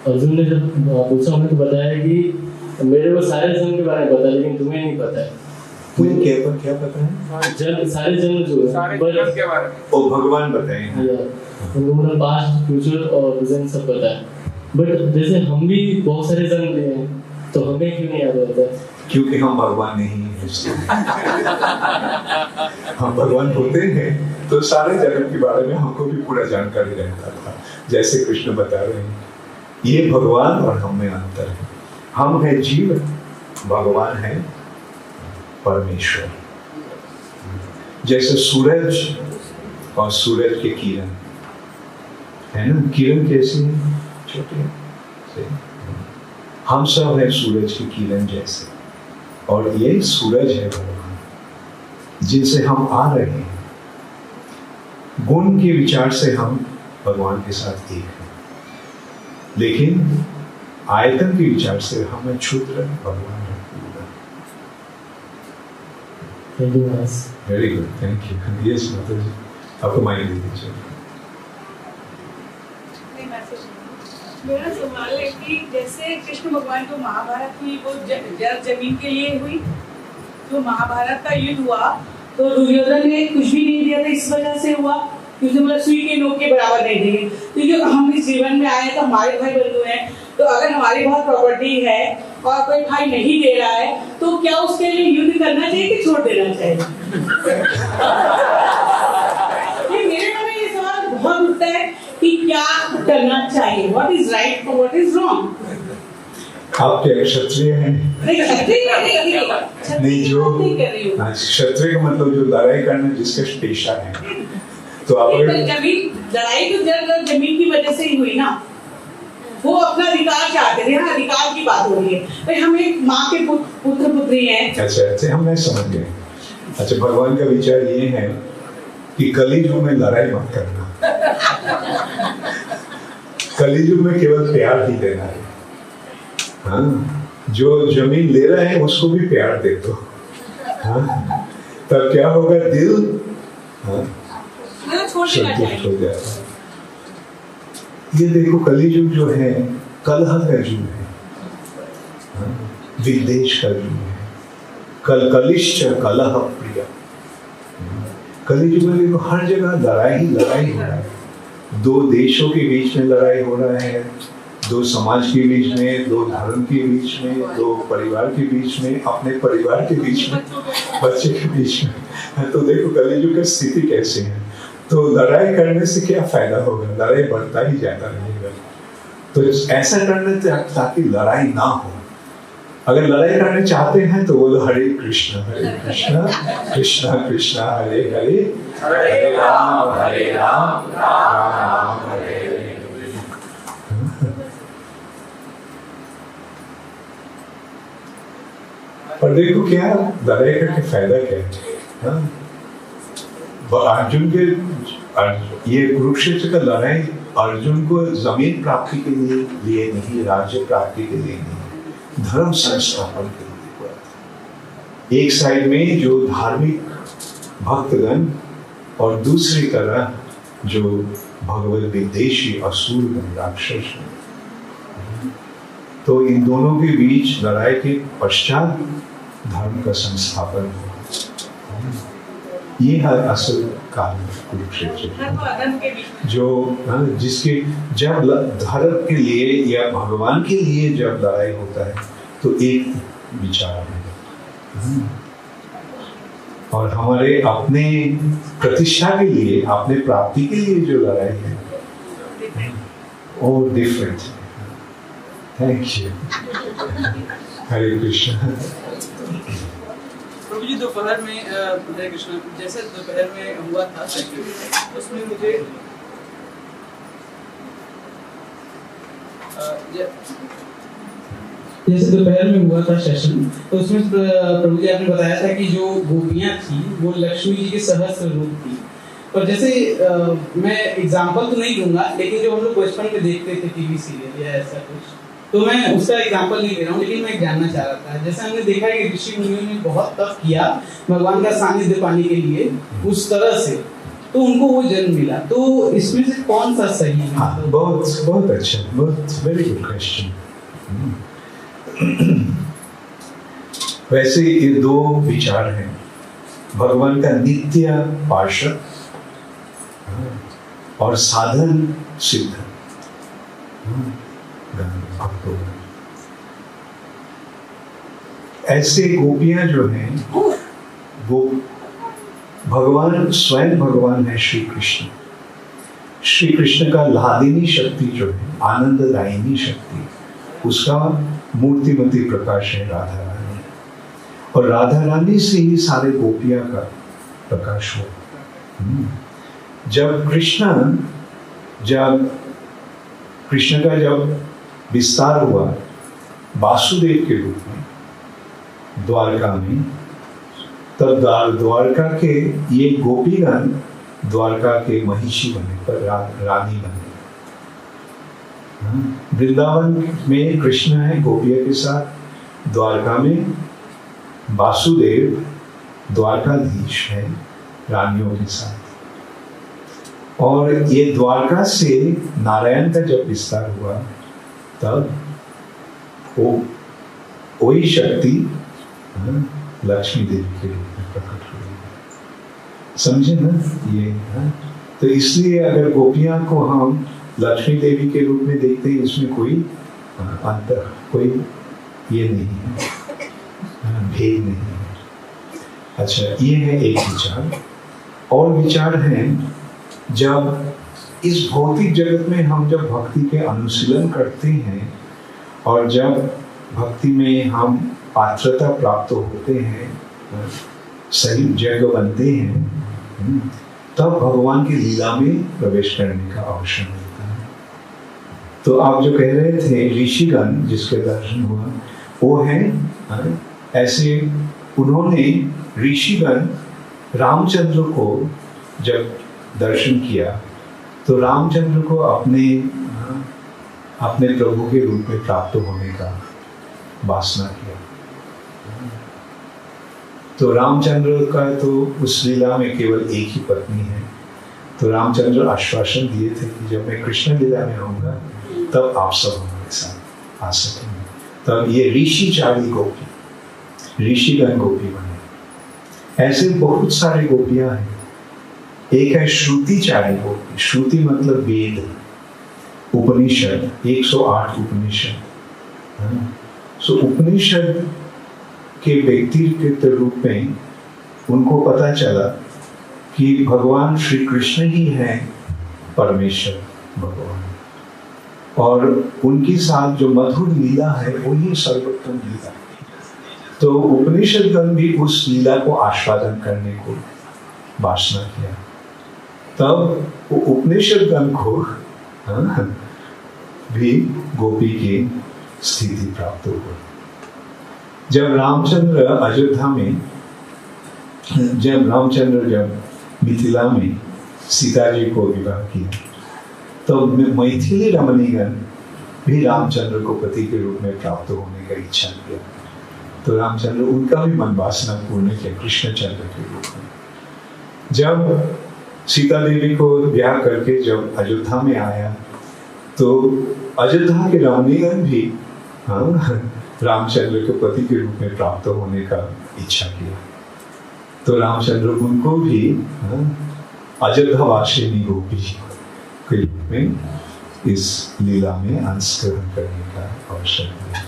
अर्जुन ने जब पूछा हमें तो बताया कि मेरे को सारे जन्म के बारे में पता है लेकिन तुम्हें नहीं पता है। तुम्हें क्या पता है? सारे जन्म जो है सारे जन्म के बारे में वो भगवान बताएंगे। उनको मतलब पास्ट फ्यूचर और प्रेजेंट सब पता है। बट जैसे हम भी बहुत सारे जन्म लिए हैं तो हमें क्यों नहीं याद रहता है? क्योंकि हम भगवान नहीं हैं इसलिए। हम भगवान होते हैं तो सारे जन्म के बारे में हमको भी पूरा जानकारी रहता था। जैसे कृष्ण बता रहे हैं ये भगवान और हम में अंतर है। हम है जीव, भगवान है परमेश्वर। जैसे सूरज और सूरज के किरण है ना, किरण कैसी है? छोटे से। हम सब है सूरज की किरण जैसे, और ये सूरज है भगवान जिनसे हम आ रहे हैं। गुण के विचार से हम भगवान के साथ एक हैं, लेकिन आयतन के विचार से हमें क्षुद्र भगवान है। Very good, thank you. Yes माता जी, आपको माइक दे दीजिए। मेरा सवाल है कि जैसे कृष्ण भगवान को महाभारत हुई वो जमीन के लिए हुई, तो महाभारत का युद्ध हुआ तो दुर्योधन ने कुछ भी नहीं दिया था, इस वजह से हुआ क्योंकि मतलब सुई के नोक के बराबर नहीं दिए। क्योंकि हम इस जीवन में आए तो हमारे भाई बंधु हैं, तो अगर हमारी बहुत प्रॉपर्टी है और कोई भाई नहीं दे रहा है तो क्या उसके लिए युद्ध करना चाहिए कि छोड़ देना चाहिए? मेरे मन में ये सवाल बहुत उठता है कि क्या करना चाहिए, व्हाट इज राइट और व्हाट इज रॉन्ग। आप क्या क्षत्रिय हैं? नहीं, जो क्षत्रिय का मतलब जो लड़ाई करना जिसका पेशा है, तो आप लड़ाई तो जमीन की वजह से ही हुई ना, वो अपना अधिकार चाहते थे। हाँ, अधिकार की बात हो रही है भाई, हम एक माँ के पुत्र पुत्री हैं। अच्छा, हम नहीं समझ गए। अच्छा, भगवान का विचार ये है कि कलियुग में लड़ाई मत करना, कलियुग में केवल प्यार ही देना है। हाँ, जो जमीन ले रहा है उसको भी प्यार दे दो। हाँ, तब क्या होगा? दिल संतुष्ट हो जाएगा। ये देखो, कलियुग जो है कलह का युग है, विद्वेष का युग है। कलिश्च कलह प्रिय। कलियुग में देखो हर जगह लड़ाई हो रहा है। दो देशों के बीच में लड़ाई हो रहा है, दो समाज के बीच में, दो धर्म के बीच में, दो परिवार के बीच में, अपने परिवार के बीच में, बच्चे के बीच में। तो देखो कलियुग की स्थिति कैसे है। तो लड़ाई करने से क्या फायदा होगा? लड़ाई बढ़ता ही जाता रहेगा। तो ऐसा करना ताकि लड़ाई ना हो। अगर लड़ाई करने चाहते हैं तो बोलो हरे कृष्णा कृष्णा कृष्णा हरे हरे, हरे राम राम राम हरे हरे। और देखो क्या लड़ाई करके फायदा क्या है? अर्जुन के ये कुरुक्षेत्र का लड़ाई अर्जुन को जमीन प्राप्ति के लिए नहीं, राज्य प्राप्ति के लिए नहीं, धर्म संस्थापन के लिए हुआ था। एक साइड में जो धार्मिक भक्तगण और दूसरी तरफ जो भगवत विद्वेषी असुर राक्षस। तो इन दोनों के बीच लड़ाई के पश्चात धर्म का संस्थापन हुआ। ये है असल कारण कुरुक्षेत्र, जो जिसके जब धर्म के लिए या भगवान के लिए जब लड़ाई होता है तो एक विचार है, और हमारे अपने प्रतिष्ठा के लिए, अपने प्राप्ति के लिए जो लड़ाई है वो डिफरेंट है। Thank you. हरे कृष्ण। प्रभु जी, दोपहर में हरे कृष्ण, जैसे दोपहर में हुआ था उसमें मुझे जैसे दोपहर में हुआ था सेशन, तो उसमें प्रभु जी आपने बताया था कि जो गोपियां थी वो लक्ष्मी जी के सहस्त्र रूप थी। और जैसे मैं एग्जांपल तो नहीं दूंगा, लेकिन जो हम लोग बचपन में देखते थे टीवी सीरियल या ऐसा कुछ, तो मैं उसका एग्जांपल नहीं ले रहा हूँ, लेकिन मैं जानना चाह रहा था। जैसे हमने देखा है कि ऋषि मुनियों ने बहुत तप किया भगवान का सानिध्य पाने के लिए, उस तरह से तो उनको वो जन्म मिला। तो इसमें से कौन सा सही है? हाँ, बहुत बहुत अच्छा, बहुत वेरी गुड क्वेश्चन। वैसे ये दो विचार हैं, भगवान का नित्य पार्षद और साधन सिद्ध भक्तों। ऐसे गोपियां जो हैं वो भगवान स्वयं भगवान है श्री कृष्ण। श्री कृष्ण का लादिनी शक्ति जो है, आनंददायिनी शक्ति, उसका मूर्तिमती प्रकाश है राधा रानी, और राधा रानी से ही सारे गोपियां का प्रकाश हो। जब कृष्ण का जब विस्तार हुआ वासुदेव के रूप में द्वारका में, तब द्वारका के ये गोपीगण द्वारका के महिषी बने, पर रानी बने। वृंदावन में कृष्ण है गोपिया के साथ, द्वारका में वासुदेव द्वारकाधीश है रानियों के साथ। और ये द्वारका से नारायण का जब विस्तार हुआ तब वही शक्ति लक्ष्मी देवी के रूप में प्रकट हुई। समझे ना ये? तो इसलिए अगर गोपियां को हम लक्ष्मी देवी के रूप में देखते हैं, इसमें कोई अंतर, कोई ये नहीं है, भेद नहीं है। अच्छा, ये है एक विचार। और विचार है, जब इस भौतिक जगत में हम जब भक्ति के अनुशीलन करते हैं और जब भक्ति में हम पात्रता प्राप्त होते हैं, सही जग बनते हैं, तब भगवान की लीला में प्रवेश करने का अवसर मिलता है। तो आप जो कह रहे थे ऋषिगण जिसके दर्शन हुआ, वो है ऐसे, उन्होंने ऋषिगण रामचंद्र को जब दर्शन किया तो रामचंद्र को अपने प्रभु के रूप में प्राप्त होने का वासना किया। तो रामचंद्र का तो उस लीला में केवल एक ही पत्नी है, तो रामचंद्र आश्वासन दिए थे कि जब मैं कृष्ण लीला में आऊंगा तब आप सब हमारे साथ आ सकेंगे। तब ये ऋषिचारी गोपी, ऋषिगण गोपी बने। ऐसे बहुत सारे गोपियां हैं। एक है श्रुतिचारी गोपी। श्रुति मतलब वेद, उपनिषद, 108 उपनिषद। सो उपनिषद के व्यक्तिगत रूप में उनको पता चला कि भगवान श्री कृष्ण ही है परमेश्वर भगवान, और उनके साथ जो मधुर लीला है वही सर्वोत्तम लीला। तो उपनिषदगण भी उस लीला को आस्वादन करने को वासना किया। तब उपनिषदगण को भी गोपी की स्थिति प्राप्त हुई। जब रामचंद्र अयोध्या में, जब मिथिला में सीता जी को विवाह किया, तो मैथिली रमणीगण भी रामचंद्र को पति के रूप में प्राप्त होने का इच्छा किया। तो रामचंद्र उनका भी मन वासना पूर्ण किया कृष्णचंद्र के रूप में। जब सीता देवी को ब्याह करके जब अयोध्या में आया, तो अयोध्या के रमणीगण भी रामचंद्र के पति के रूप में प्राप्त होने का इच्छा किया। तो रामचंद्र उनको भी अयोध्यावासिनी गोपी के रूप में इस लीला में अंश ग्रहण करने का अवसर दिया।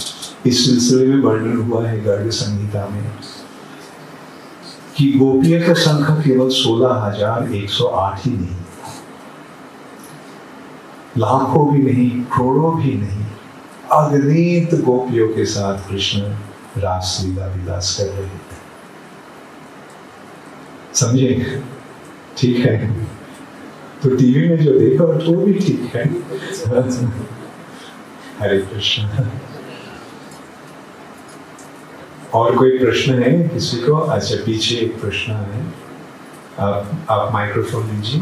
इस सिलसिले में वर्णन हुआ है गर्ग संहिता में कि गोपियों का संख्या केवल 16,108 ही नहीं, लाखों भी नहीं, करोड़ों भी नहीं, अगणित गोपियों के साथ कृष्ण रासलीला विलास कर रहे थे। समझे? ठीक है। तो टीवी में जो देखा वो भी ठीक है। हरे कृष्ण। और कोई प्रश्न है किसी को? अच्छा, पीछे एक प्रश्न है, आप माइक्रोफोन लीजिए।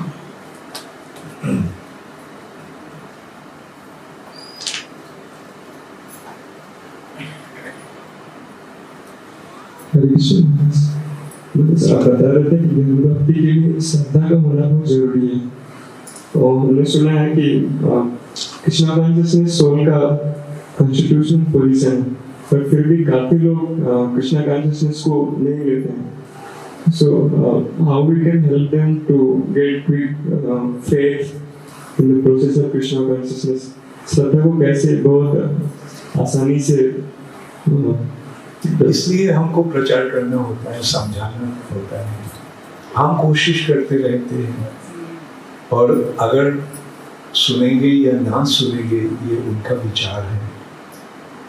हरे कृष्ण। जैसे आप बता रहे थे कि गुरु भक्ति के लिए श्रद्धा का होना बहुत जरूरी है। तो हमने सुना है कि कृष्णा कॉन्शियसनेस सोल का कॉन्स्टिट्यूशनल पोजीशन है, पर फिर भी काफी लोग कृष्णा कॉन्शियसनेस को नहीं लेते हैं। So how we can help them to get quick faith in the process of Krishna consciousness? श्रद्धा को कैसे बहुत आसानी से इसलिए हमको प्रचार करना होता है, समझाना होता है। हम कोशिश करते रहते हैं, और अगर सुनेंगे या ना सुनेंगे ये उनका विचार है।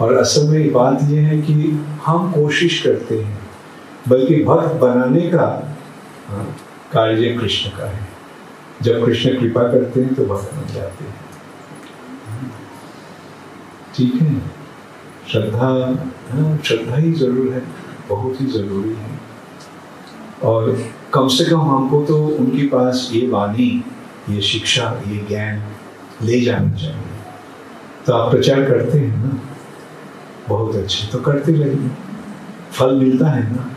और असल में बात ये है कि हम कोशिश करते हैं, बल्कि भक्त बनाने का कार्य कृष्ण का है। जब कृष्ण कृपा करते हैं तो भक्त बन जाते हैं। ठीक है, श्रद्धा ही जरूर है, बहुत ही जरूरी है। और कम से कम हमको तो उनके पास ये वाणी, ये शिक्षा, ये ज्ञान ले जाना चाहिए। तो आप प्रचार करते हैं ना, बहुत अच्छे, तो करते रहिए। फल मिलता है ना,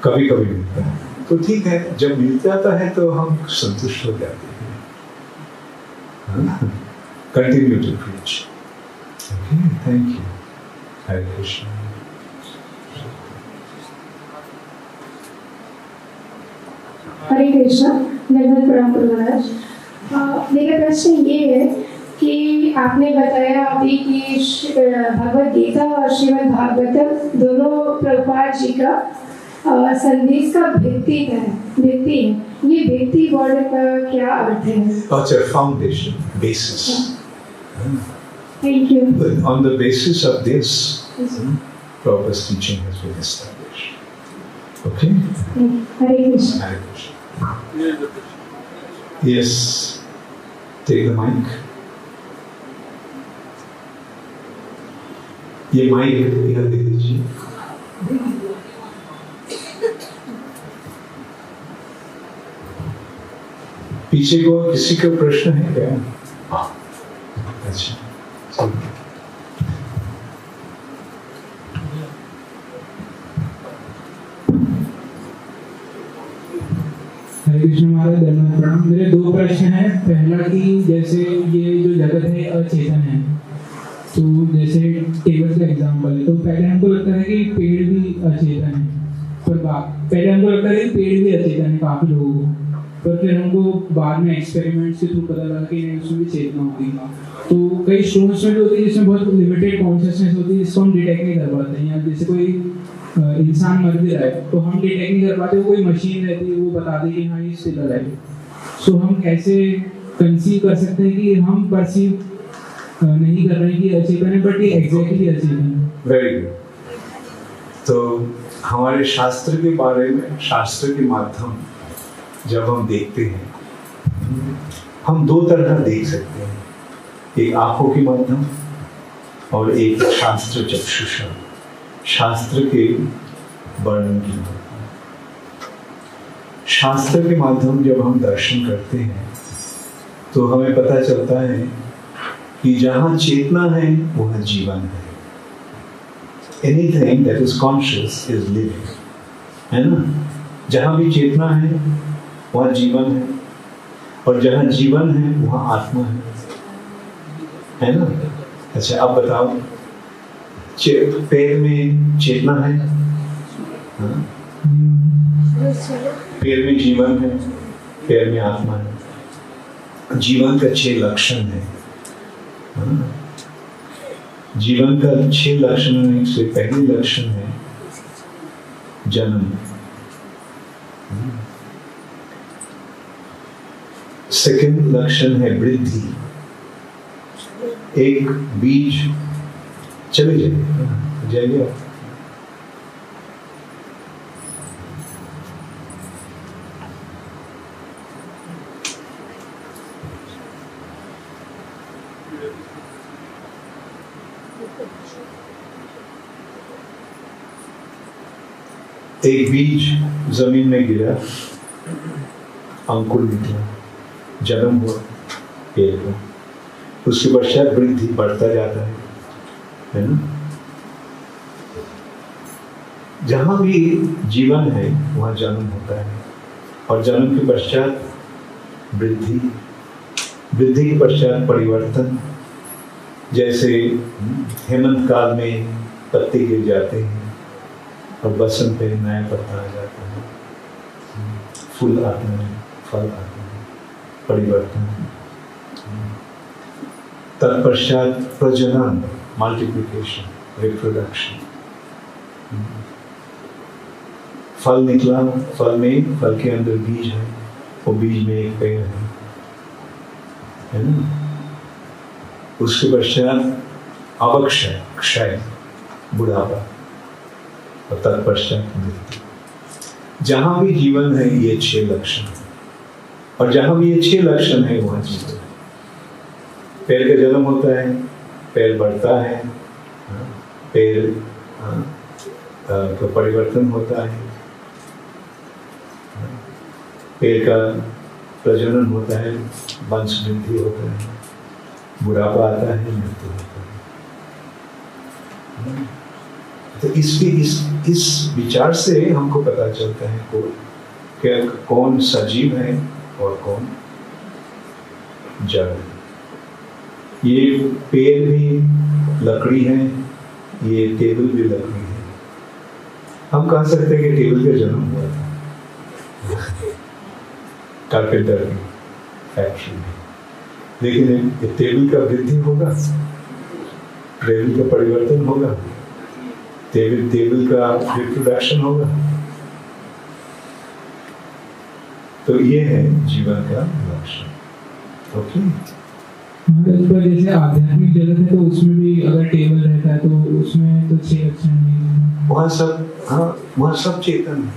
कभी कभी मिलता है तो ठीक है, जब मिल जाता है तो हम संतुष्ट हो जाते हैं। Continue to preach. Okay, thank you. Hare Krishna. Hare Krishna. धन्यवाद प्रणाम प्रभु महाराज। मेरा प्रश्न ये है कि आपने बताया अभी कि भगवद गीता और श्रीमद् भागवतम दोनों प्रभुपाद जी का संदेश का भित्ति है। ये भित्ति वर्ड का क्या अर्थ है? अच्छा, foundation, basis. Thank you. On the basis of this, Prabhupada's teaching has been established. Okay? Hare Krishna. Hare Krishna. Yes. Take the mic. ये माइक इधर दे दीजिए। पीछे को किसी का प्रश्न है क्या? अच्छा, हरे कृष्ण महाराज, धन्यवाद प्रणाम। मेरे दो प्रश्न हैं। पहला कि जैसे ये जो जगत है अचेतन है, तो जैसे टेबल का एग्जाम्पल है, तो पहले हमको लगता है कि पेड़ भी अचेतन है, पर पहले हमको लगता है कि पेड़ भी अचेतन है काफी लोगों को, पर फिर हमको बाद में एक्सपेरिमेंट्स के थ्रू पता लगा कि नहीं, उसमें भी चेतना होती है। तो कई स्टोन्स में भी होती है जिसमें बहुत लिमिटेड कॉन्शियसनेस होती है, जिसको हम डिटेक्ट नहीं कर पाते हैं। या जैसे कोई इंसान मर भी रहा है तो हम डिटेक्ट नहीं कर पाते, वो कोई मशीन रहती है वो बता दे कि हाँ ये स्टिल अलाइव है। सो हम कैसे कंसीव कर सकते हैं कि हम परसीव नहीं कर रहे हैं कि अचेतन है, बट ये एग्जैक्टली अचेतन है? Very good. तो हमारे शास्त्र के बारे में, शास्त्र के माध्यम जब हम देखते हैं, हम दो तरह का देख सकते हैं, एक आंखों के माध्यम और एक शास्त्र चक्षुषा, शास्त्र के वर्णन के माध्यम। शास्त्र के माध्यम जब हम दर्शन करते हैं तो हमें पता चलता है कि जहाँ चेतना है वहाँ जीवन है। Anything that is conscious is living, है ना? जहाँ भी चेतना है वहाँ जीवन है, और जहाँ जीवन है वहाँ आत्मा है ना? अच्छा, अब बताओ, पैर में चेतना है, हाँ? पैर में जीवन है, पैर में आत्मा है। जीवन का 6 लक्षण है, हाँ? जीवन का 6 लक्षण में से पहली लक्षण है जन्म, सेकंड लक्षण है वृद्धि। एक बीज, चले जाइए आप। एक बीज जमीन में गिरा, अंकुर निकला, जन्म हुआ पेड़ का, उसके पश्चात वृद्धि बढ़ता जाता है ना? जहाँ भी जीवन है वहाँ जन्म होता है, और जन्म के पश्चात वृद्धि, वृद्धि के पश्चात परिवर्तन। जैसे हेमंत काल में पत्ते गिर जाते हैं और बसंत पे नया पत्ता आ जाता है, फूल आते हैं, फल आते हैं, परिवर्तन। तत्पश्चात प्रजनन, मल्टीप्लिकेशन, रिप्रोडक्शन। फल निकला, फल के अंदर बीज है, वो बीज में एक पेड़ है ना। उसके पश्चात अवक्षय, क्षय, बुढ़ापा, और तत्पश्चात मृत्यु। जहां भी जीवन है ये 6 लक्षण है, और जहां भी ये 6 लक्षण है वहां जीवन है। पैर का जन्म होता है, पैर बढ़ता है, पैर का परिवर्तन होता है, पैर का प्रजनन होता है, वंश वृद्धि होता है, बुढ़ापा आता है, मृत्यु होता है। तो इस विचार से हमको पता चलता है कि कौन सजीव है और कौन जड़ है। ये पेड़ भी लकड़ी है, ये टेबल भी लकड़ी है। हम कह सकते हैं कि टेबल का जन्म हुआ था कारपेंटर की फैक्ट्री में, लेकिन टेबल का वृद्धि होगा, टेबल का परिवर्तन होगा, टेबल का रिप्रोडक्शन होगा। तो ये है जीवन का लक्ष्य। ओके, पर जैसे आध्यात्मिक जगत है तो उसमें भी अगर टेबल रहता है तो उसमें तो 6 लक्षण नहीं, वहाँ सब, हाँ वहाँ सब चेतन है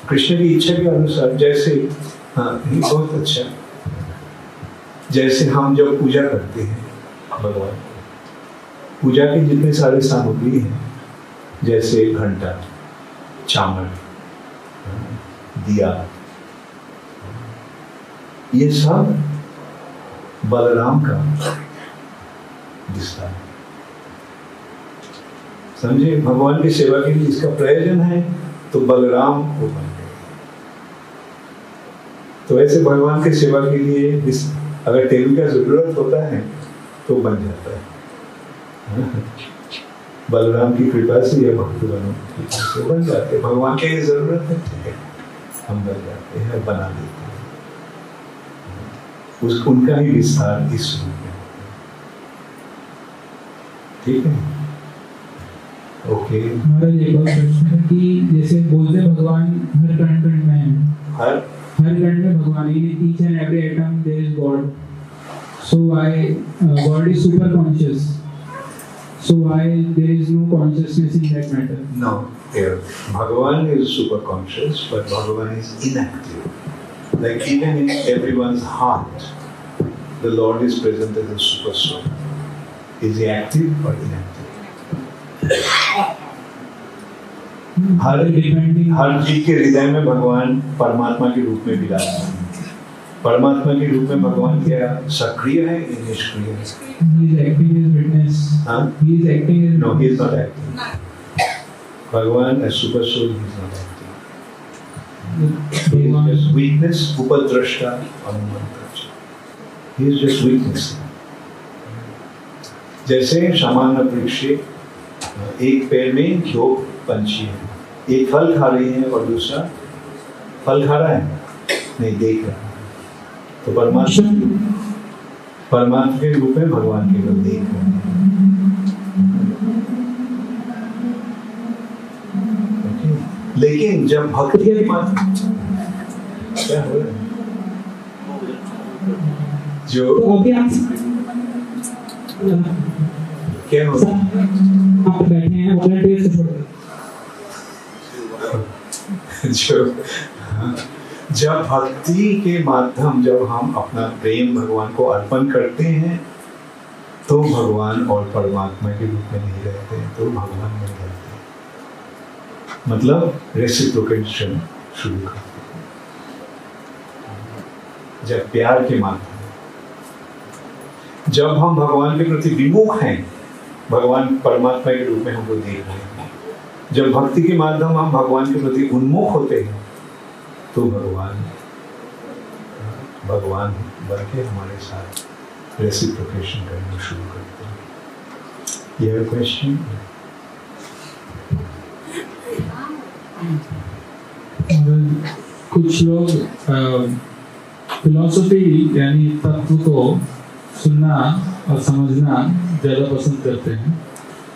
कृष्ण की इच्छा के अनुसार। जैसे ये बहुत अच्छा, जैसे हम जब पूजा करते हैं भगवान, पूजा के जितने सारे सामग्री हैं, जैसे घंटा, चामर, दिया, ये सब बलराम का दिशा है। समझे, भगवान की सेवा के लिए इसका प्रयोजन है तो बलराम को बन गए। तो ऐसे भगवान की सेवा के लिए अगर टेबल का जरूरत होता है तो बन जाता है। बलराम की कृपा से या भक्तगणों की कृपा से बन जाते हैं। भगवान की ये जरूरत है, ठीक है, हम बन जाते हैं, बना देते हैं। उनका ही विस्तार इस रूप में, ठीक है। ओके, महाराज एक और प्रश्न है कि जैसे बोलते भगवान हर कण कण में है, हर कण में भगवान, in each and every atom there is God, so why God is super conscious, so why there is no consciousness in that matter? No, भगवान इज सुपर कॉन्शियस, बट भगवान is inactive. Like even in everyone's heart, the Lord is present as a super soul. Is he active or inactive? हर जीव के हृदय में भगवान परमात्मा के रूप में विराजमान है। परमात्मा के रूप में भगवान क्या सक्रिय है या निष्क्रिय है? He is acting as witness. हाँ? He is acting as No, he is not acting. भगवान as super soul, he is not acting. He is just witness, upadrashta, anumantra. He is just witness. जैसे सामान्य वृक्ष, एक पेड़ में 2 पंछी हैं, एक फल खा रही है और दूसरा फल खा रहा है, नहीं देख रहा है। तो परमात्मा के रूप में भगवान केवल देख रहे हैं। लेकिन जब भक्ति की बात, क्या हो रहा है, जो क्या हो रहा है, आप बैठे हैं वॉलंटियर से जब भक्ति के माध्यम जब हम अपना प्रेम भगवान को अर्पण करते हैं तो भगवान और परमात्मा के रूप में नहीं रहते हैं, तो भगवान में रहते हैं। मतलब रेसिप्रोकेशन शुरू करते हैं। जब प्यार के माध्यम, जब हम भगवान के प्रति विमुख हैं, भगवान परमात्मा के रूप में हमको देख रहे हैं, जब भक्ति के माध्यम हम भगवान के प्रति उन्मुख होते हैं तो भगवान बन के हमारे साथ रेसिप्रोकेशन करना शुरू करते हैं। ये क्वेश्चन कुछ लोग फिलॉसफी यानी तत्व को सुनना और समझना ज़्यादा पसंद करते हैं,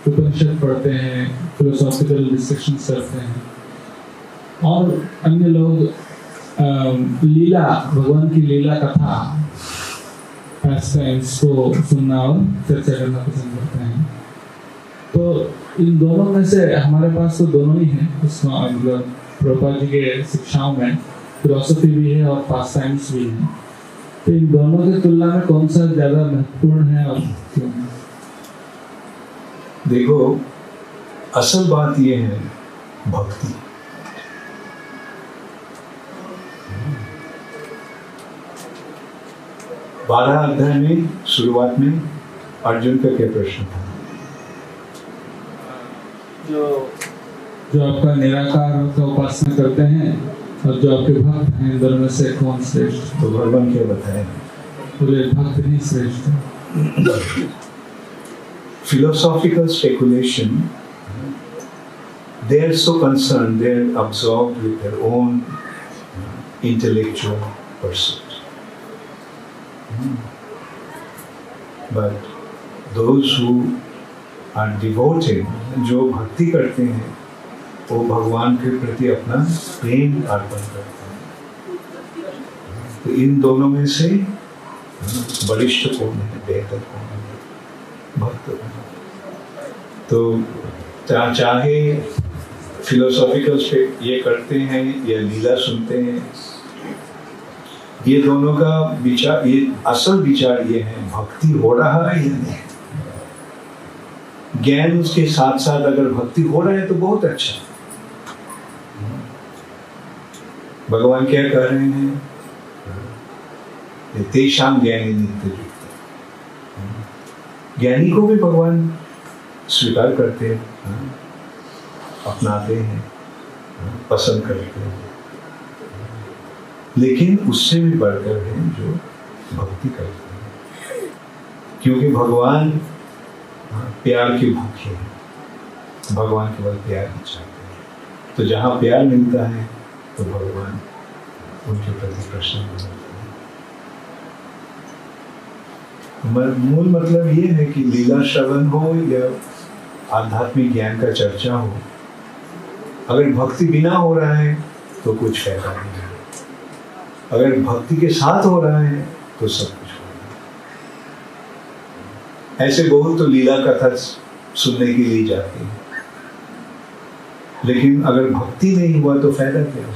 उपनिषद पढ़ते हैं, फिलोसॉफिकल डिस्कशंस करते हैं, और अन्य लोग लीला, भगवान की लीला कथा, पैस्टाइम्स को सुनना और चर्चा करना पसंद करते हैं। तो इन दोनों में से हमारे पास तो दोनों ही हैं, उसमें मतलब प्रभुपाद जी के शिक्षाओं में फिलोसफी भी है और पास्टाइम्स भी है। तो इन दोनों की तुलना में कौन सा ज़्यादा महत्वपूर्ण है और क्यों? देखो, असल बात ये है भक्ति। बारह अध्याय में शुरुआत में अर्जुन का क्या प्रश्न था? जो आपका निराकार का उपासना करते हैं और जो आपके भक्त हैं, दोनों में से कौन श्रेष्ठ? तो भगवान क्या बताए? बोले भक्त ही श्रेष्ठ है। Philosophical speculation, they are so concerned, they are absorbed with their own intellectual pursuit. But those who are devoted, जो भक्ति करते हैं, वो भगवान के प्रति अपना प्रेम अर्पण करते हैं। तो इन दोनों में से वरिष्ठ कौन है, बेहतर कौन है? भक्त। तो चाहे फिलोसॉफिकल पे ये करते हैं या लीला सुनते हैं, ये दोनों का विचार, ये असल विचार ये है भक्ति हो रहा है या नहीं। ज्ञान उसके साथ साथ अगर भक्ति हो रहा है तो बहुत अच्छा। भगवान क्या कह रहे हैं? तेषां ज्ञानी नित्य युक्त। ज्ञानी को भी भगवान स्वीकार करते हैं, अपनाते हैं, पसंद करते हैं, लेकिन उससे भी बढ़कर है जो भक्ति करते हैं, क्योंकि भगवान प्यार के भूखे हैं। भगवान केवल प्यार ही चाहते हैं। तो जहाँ प्यार मिलता है तो भगवान उनके प्रति प्रसन्न होते हैं। मूल मतलब ये है कि लीला श्रवण हो या आध्यात्मिक ज्ञान का चर्चा हो, अगर भक्ति बिना हो रहा है तो कुछ फायदा नहीं है। अगर भक्ति के साथ हो रहा है तो सब कुछ हो रहा है। ऐसे बहुत तो लीला कथा सुनने के लिए जाते हैं, लेकिन अगर भक्ति नहीं हुआ तो फायदा क्या हुआ?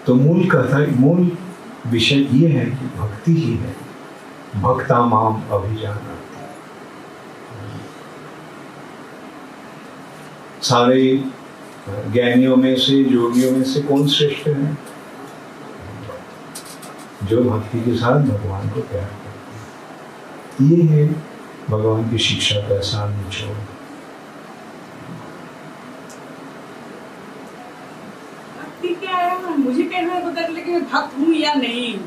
तो मूल विषय ये है कि भक्ति ही है। भक्ता माम अभिजानाति। सारे ज्ञानियों में से, योगियों में से कौन श्रेष्ठ है? जो भक्ति के साथ भगवान को प्यार करते हैं। ये है भगवान की शिक्षा का आसान निचोड़। भक्ति क्या है? मुझे कहना है पता चले कि मैं भक्त हूँ या नहीं।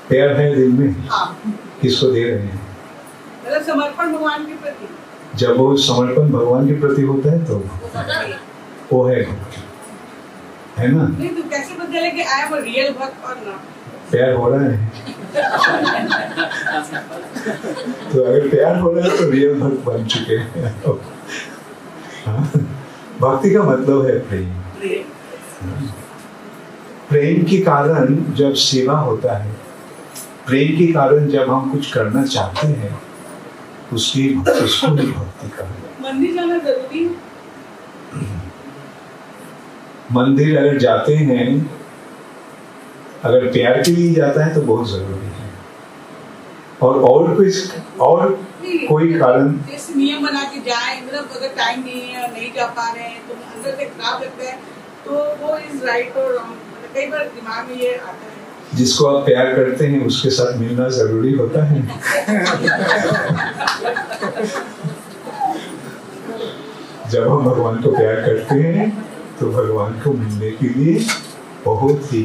प्यार है दिल में। हाँ। किसको दे रहे हैं? मतलब समर्पण भगवान के प्रति। जब वो समर्पण भगवान के प्रति होता है तो वो है भक्ति, है ना? नहीं तो कैसे पता चले कि आई एम अ रियल भक्त और ना? प्यार हो रहा है तो अगर प्यार हो रहा है तो रियल भक्त बन चुके हैं। भक्ति का मतलब है प्रेम। प्रेम के कारण जब सेवा होता है, प्रेम के कारण जब हम कुछ करना चाहते हैं, उसको भी भक्ति का। मंदिर जाना जरूरी है? मंदिर अगर जाते हैं, अगर प्यार के लिए जाता है तो बहुत जरूरी है। और कोई कारण जैसे नियम बना के जाए, मतलब अगर टाइम नहीं है और नहीं जा पा रहे हैं तो अंदर से खराब लगता है, तो वो इज राइट और रॉन्ग। कई बार दिमाग में ये आता है। जिसको आप प्यार करते हैं उसके साथ मिलना जरूरी होता है। जब हम भगवान को प्यार करते हैं तो भगवान को मिलने के लिए बहुत ही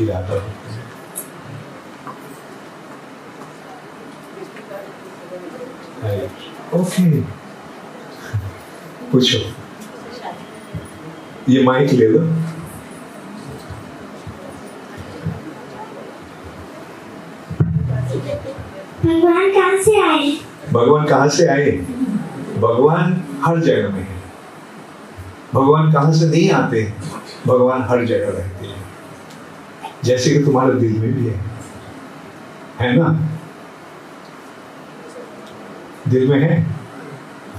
इरादा होता है। ओके, पूछो, ये माइक ले लो। भगवान कहाँ से आए? भगवान कहाँ से आए? भगवान हर जगह में है। भगवान कहाँ से नहीं आते हैं? भगवान हर जगह रहते हैं। जैसे कि तुम्हारे दिल में भी है ना? दिल में है,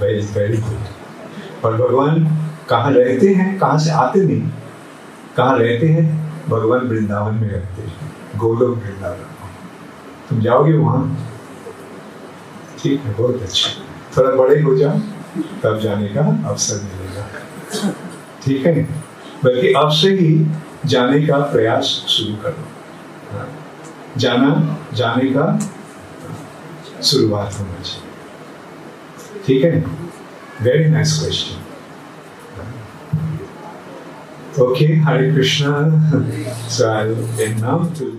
वेरी वेरी गुड। पर भगवान कहाँ रहते हैं? कहाँ से आते नहीं। कहाँ रहते हैं? भगवान वृंदावन में रहते हैं, गोलोक वृंदावन। तुम जाओगे वहां? ठीक है, बहुत अच्छा। थोड़ा बड़े हो जाओ तब जाने का अवसर मिलेगा। ठीक है, बल्कि अब से ही जाने का प्रयास शुरू करो। जाने का शुरुआत होना चाहिए। ठीक है, very nice question. Okay, Hare Krishna. So I'll end now to